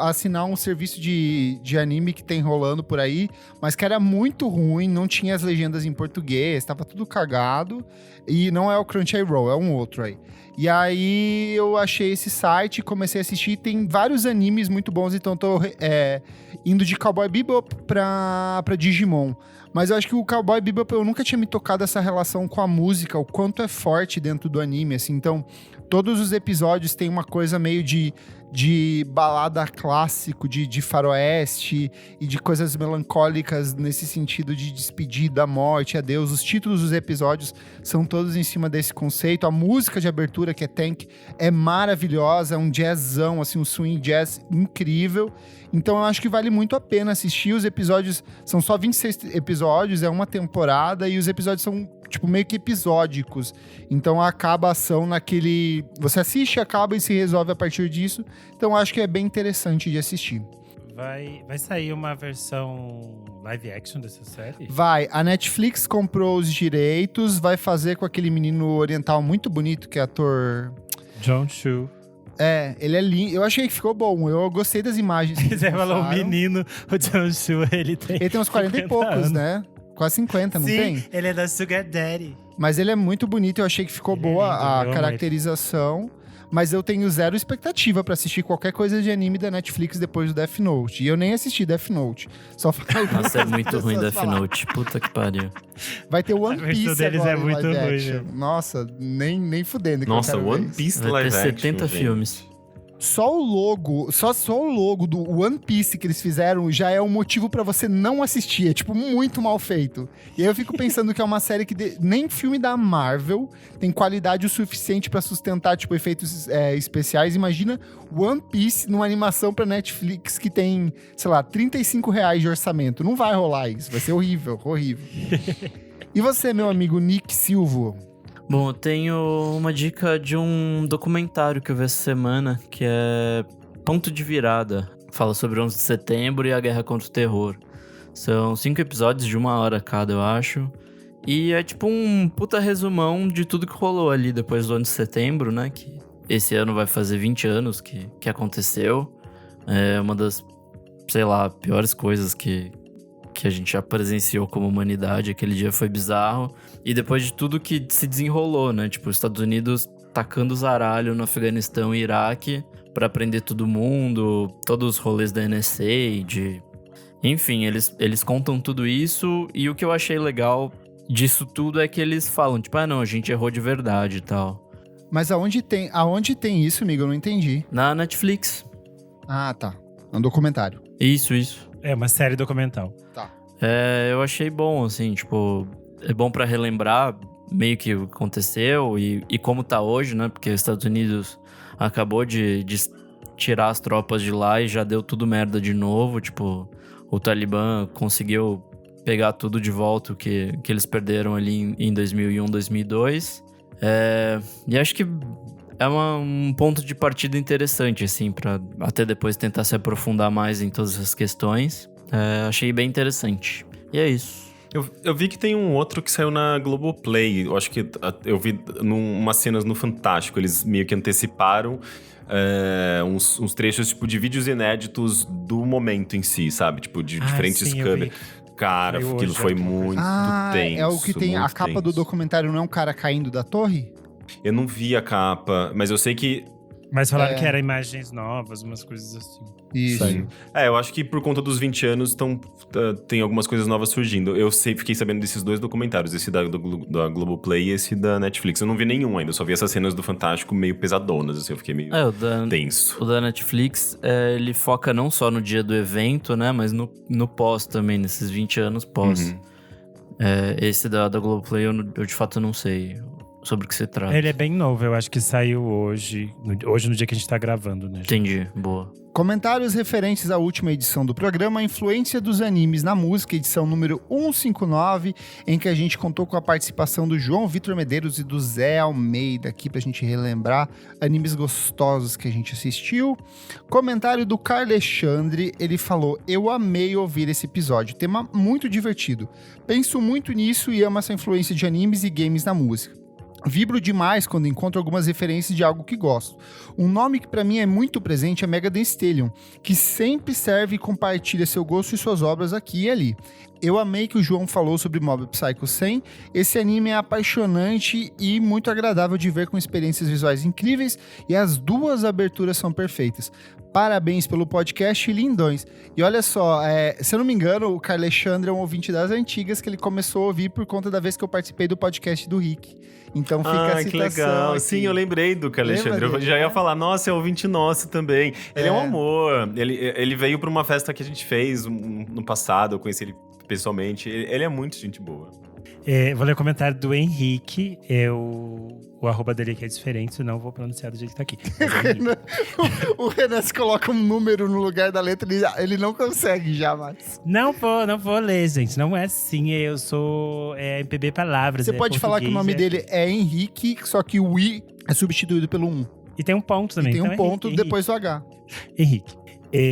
assinar um serviço de anime que tem rolando por aí, mas que era muito ruim, não tinha as legendas em português, tava tudo cagado, e não é o Crunchyroll, é um outro aí. E aí eu achei esse site, comecei a assistir, tem vários animes muito bons, então tô indo de Cowboy Bebop pra Digimon. Mas eu acho que o Cowboy Bebop, eu nunca tinha me tocado essa relação com a música, o quanto é forte dentro do anime, assim. Então, todos os episódios tem uma coisa meio de balada clássico, de faroeste e de coisas melancólicas nesse sentido de despedida, morte, adeus. Os títulos dos episódios são todos em cima desse conceito. A música de abertura, que é Tank, é maravilhosa, é um jazzão, assim, um swing jazz incrível. Então eu acho que vale muito a pena assistir. Os episódios são só 26 episódios, é uma temporada, e os episódios são, tipo, meio que episódicos. Então acaba a ação naquele... Você assiste, acaba e se resolve a partir disso. Então eu acho que é bem interessante de assistir. Vai sair uma versão live action dessa série? Vai, a Netflix comprou os direitos, vai fazer com aquele menino oriental muito bonito, que é ator... John Chu. Ele é lindo. Eu achei que ficou bom. Eu gostei das imagens. que Você falou o mostraram. menino, o John Chu, ele tem... Ele tem uns 40 e 50 poucos, anos. né? Quase 50, não Sim, tem? ele é da Sugar Daddy. Mas ele é muito bonito, eu achei que ficou Ele é boa lindo, eu a amo caracterização. Mas eu tenho zero expectativa pra assistir qualquer coisa de anime da Netflix depois do Death Note. E eu nem assisti Death Note. Só falei. Nossa, é muito ruim Death Death Note. Puta que pariu. Vai ter One A versão Piece deles agora é em muito live ruim, action. né? Nossa, nem fudendo. que eu Nossa, quero One ver isso. Piece Vai live ter action, 70 gente. filmes. Só o logo, só o logo do One Piece que eles fizeram já é um motivo pra você não assistir. É, tipo, muito mal feito. E aí eu fico pensando que é uma série que nem filme da Marvel tem qualidade o suficiente pra sustentar, tipo, efeitos especiais. Imagina One Piece numa animação pra Netflix que tem, sei lá, R$35 de orçamento. Não vai rolar isso. Vai ser horrível, horrível. E você, meu amigo Nick Silva? Bom, eu tenho uma dica de um documentário que eu vi essa semana, que é Ponto de Virada. Fala sobre 11 de setembro e a guerra contra o terror. São 5 episódios de 1 hora cada, eu acho. E é tipo um puta resumão de tudo que rolou ali depois do 11 de setembro, né? Que esse ano vai fazer 20 anos que aconteceu. É uma das, sei lá, piores coisas que que a gente já presenciou como humanidade. Aquele dia foi bizarro. E depois de tudo que se desenrolou, né? Tipo, os Estados Unidos tacando os zaralhos no Afeganistão e Iraque pra prender todo mundo, todos os rolês da NSA, Enfim, eles contam tudo isso, e o que eu achei legal disso tudo é que eles falam, tipo, não, a gente errou de verdade e tal. Mas aonde tem isso, amigo? Eu não entendi. Na Netflix. Ah, tá. É um documentário. Isso. É uma série documental. Tá. Eu achei bom, assim, tipo, é bom pra relembrar meio que o que aconteceu e como tá hoje, né? Porque os Estados Unidos acabou de tirar as tropas de lá e já deu tudo merda de novo, tipo, o Talibã conseguiu pegar tudo de volta que eles perderam ali em 2001, 2002. E acho que é um ponto de partida interessante, assim, pra até depois tentar se aprofundar mais em todas essas questões. Achei bem interessante. E é isso. Eu vi que tem um outro que saiu na Globoplay. Eu acho que eu vi umas cenas no Fantástico. Eles meio que anteciparam uns trechos tipo de vídeos inéditos do momento em si, sabe? Tipo, de diferentes câmeras. Cara, aquilo foi muito tenso. É o que tem a capa do documentário, não é um cara caindo da torre? Eu não vi a capa, mas eu sei que... Mas falaram que eram imagens novas, umas coisas assim. Isso. Eu acho que por conta dos 20 anos tem algumas coisas novas surgindo. Fiquei sabendo desses dois documentários, esse da Globoplay e esse da Netflix. Eu não vi nenhum ainda, eu só vi essas cenas do Fantástico meio pesadonas, assim, eu fiquei meio tenso. O da Netflix, ele foca não só no dia do evento, né, mas no pós também, nesses 20 anos pós. Uhum. Esse da Globoplay eu de fato não sei sobre o que se trata. Ele é bem novo, eu acho que saiu hoje no dia que a gente tá gravando, né? Entendi, boa. Comentários referentes à última edição do programa, a influência dos animes na música, edição número 159, em que a gente contou com a participação do João Vitor Medeiros e do Zé Almeida, aqui pra gente relembrar animes gostosos que a gente assistiu. Comentário do Carlexandre, ele falou: eu amei ouvir esse episódio, tema muito divertido. Penso muito nisso e amo essa influência de animes e games na música. Vibro demais quando encontro algumas referências de algo que gosto. Um nome que pra mim é muito presente é Megadeth Stallion, que sempre serve e compartilha seu gosto e suas obras aqui e ali. Eu amei que o João falou sobre Mob Psycho 100. Esse anime é apaixonante e muito agradável de ver, com experiências visuais incríveis, e as duas aberturas são perfeitas. Parabéns pelo podcast, lindões. E olha só, se eu não me engano, o Carlexandre é um ouvinte das antigas, que ele começou a ouvir por conta da vez que eu participei do podcast do Rick. Então fica a citação. Que legal. Aqui. Sim, eu lembrei do Carlexandre. Eu já ia falar, nossa, é ouvinte nosso também. Ele é um amor. Ele veio pra uma festa que a gente fez no passado, eu conheci ele pessoalmente. Ele é muito gente boa. Vou ler o comentário do Henrique. O arroba dele aqui é diferente, não vou pronunciar do jeito que tá aqui. O Renan, se coloca um número no lugar da letra, ele não consegue jamais. Não vou ler, gente. Não é assim. Eu sou MPB Palavras. Você pode falar que o nome dele é Henrique, só que o I é substituído pelo 1. E tem um ponto também. E tem então um ponto Henrique. depois do H. Henrique.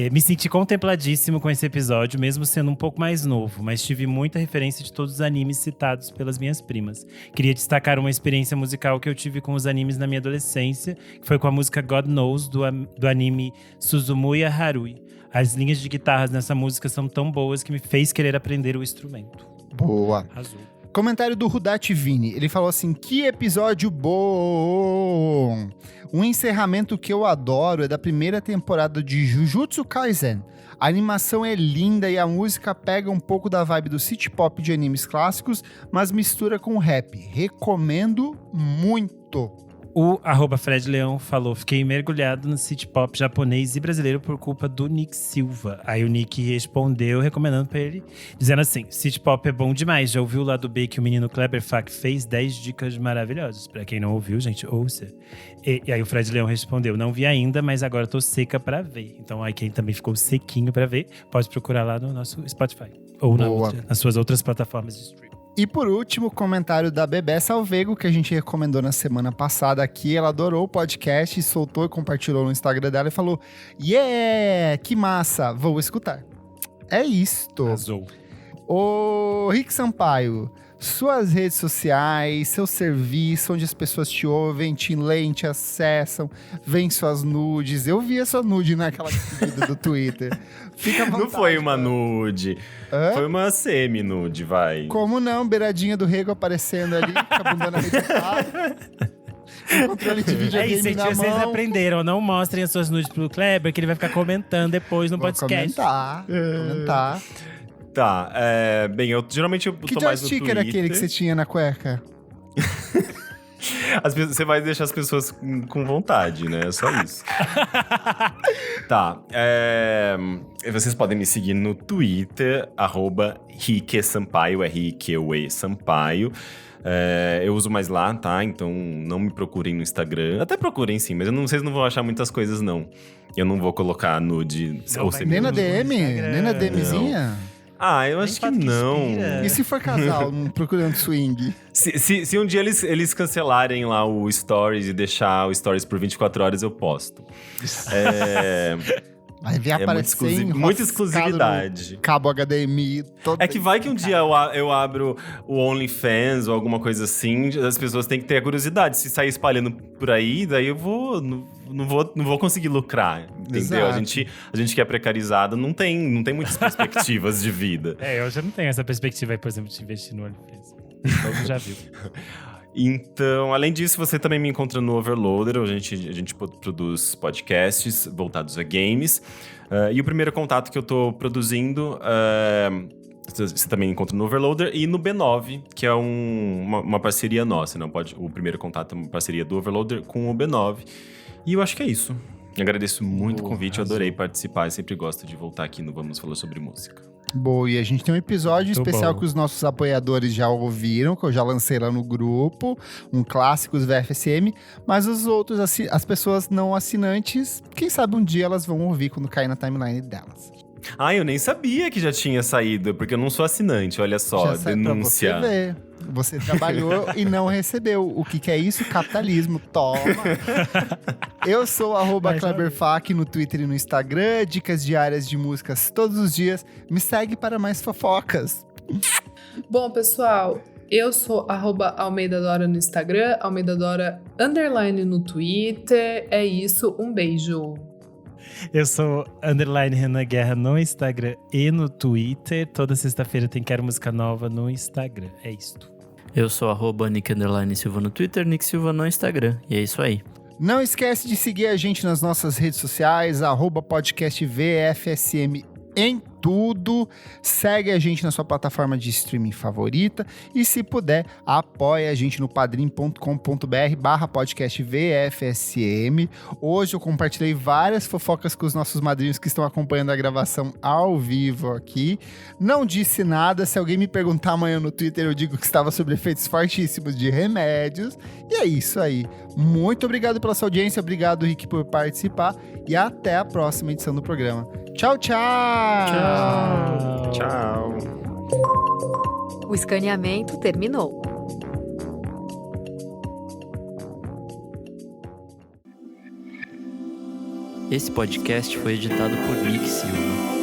Me senti contempladíssimo com esse episódio, mesmo sendo um pouco mais novo, mas tive muita referência de todos os animes citados pelas minhas primas. Queria destacar uma experiência musical que eu tive com os animes na minha adolescência, que foi com a música God Knows, do anime Suzumuya Harui. As linhas de guitarras nessa música são tão boas que me fez querer aprender o instrumento. Boa. Azul. Comentário do Rudati Vini. Ele falou assim: que episódio bom! Um encerramento que eu adoro é da primeira temporada de Jujutsu Kaisen. A animação é linda e a música pega um pouco da vibe do city pop de animes clássicos, mas mistura com rap. Recomendo muito. O @Fred Leão falou: fiquei mergulhado no city pop japonês e brasileiro por culpa do Nick Silva. Aí o Nick respondeu recomendando pra ele, dizendo assim: city pop é bom demais, já ouviu o lado B que o menino Kleber Fak fez? 10 dicas maravilhosas. Pra quem não ouviu, gente, ouça. E aí o Fred Leão respondeu: não vi ainda, mas agora tô seca pra ver. Então aí quem também ficou sequinho pra ver, pode procurar lá no nosso Spotify. Ou nas suas outras plataformas de streaming. E por último, comentário da Bebé Salvego, que a gente recomendou na semana passada aqui. Ela adorou o podcast, soltou e compartilhou no Instagram dela e falou: yeah, que massa, vou escutar. É isto. Azul. Ô, Rick Sampaio, suas redes sociais, seu serviço, onde as pessoas te ouvem, te leem, te acessam, veem suas nudes. Eu vi a sua nude naquela vida do Twitter. Fica à vontade. Não foi uma nude. Hã? Foi uma semi-nude, vai. Como não? Beiradinha do rego aparecendo ali, com a bunda na meditada. O controle de É videogame isso, gente, na vocês mão. aprenderam. Não mostrem as suas nudes pro Kleber, que ele vai ficar comentando depois no Vou podcast. comentar. Tá, bem, geralmente eu Que tô mais no joystick era Twitter. aquele que você tinha na cueca? Você vai deixar as pessoas com vontade, né? É só isso. Tá. Vocês podem me seguir no Twitter, @RiqueSampaio, RIQUE Sampaio. Eu uso mais lá, tá? Então não me procurem no Instagram. Até procurem sim, mas vocês não vão achar muitas coisas, não. Eu não vou colocar nude Não ou vai semi. Nem na no DM? Instagram. Nem na DMzinha? Eu acho que foto que não. inspira. E se for casal, procurando swing? Se um dia eles cancelarem lá o Stories e deixar o Stories por 24 horas, eu posto. Vai ver aparecer muita enroscado exclusividade. no cabo HDMI. Todo É que vai que um dia eu abro o OnlyFans ou alguma coisa assim, as pessoas têm que ter a curiosidade. Se sair espalhando por aí, daí eu não vou conseguir lucrar, entendeu? Exato. A gente que é precarizado não tem muitas perspectivas de vida. Eu já não tenho essa perspectiva aí, por exemplo, de investir no OnlyFans. Todo já viu. Então, além disso, você também me encontra no Overloader, onde a gente produz podcasts voltados a games. E o primeiro contato que eu tô produzindo, você também encontra no Overloader e no B9, que é uma parceria nossa, não pode. O primeiro contato é uma parceria do Overloader com o B9. E eu acho que é isso. Eu agradeço muito o convite, eu adorei participar. Eu sempre gosto de voltar aqui no Vamos Falar Sobre Música. Boa, e a gente tem um episódio Muito especial bom. que os nossos apoiadores já ouviram, que eu já lancei lá no grupo, um clássicos VFSM, mas os outros, as pessoas não assinantes, quem sabe um dia elas vão ouvir quando cair na timeline delas. Eu nem sabia que já tinha saído, porque eu não sou assinante, olha só, Já sai pra denúncia. você ver. Você trabalhou e não recebeu. O que é isso? Capitalismo. Toma. Eu sou @KleberFac no Twitter e no Instagram. Dicas diárias de músicas todos os dias. Me segue para mais fofocas. Bom, pessoal, eu sou @AlmeidaDora no Instagram, AlmeidaDora _ no Twitter. É isso, um beijo. Eu sou _Renan Guerra no Instagram e no Twitter. Toda sexta-feira tem Quero Música Nova no Instagram. É isto. Eu sou @Nick_Silva no Twitter, Nick Silva no Instagram. E é isso aí. Não esquece de seguir a gente nas nossas redes sociais, @podcastvfsm em tudo. Segue a gente na sua plataforma de streaming favorita e, se puder, apoie a gente no padrim.com.br/podcastvfsm. Hoje eu compartilhei várias fofocas com os nossos madrinhos que estão acompanhando a gravação ao vivo aqui. Não disse nada. Se alguém me perguntar amanhã no Twitter, eu digo que estava sob efeitos fortíssimos de remédios. E é isso aí. Muito obrigado pela sua audiência. Obrigado, Rick, por participar. E até a próxima edição do programa. Tchau, tchau! Tchau. O escaneamento terminou. Esse podcast foi editado por Nick Silva.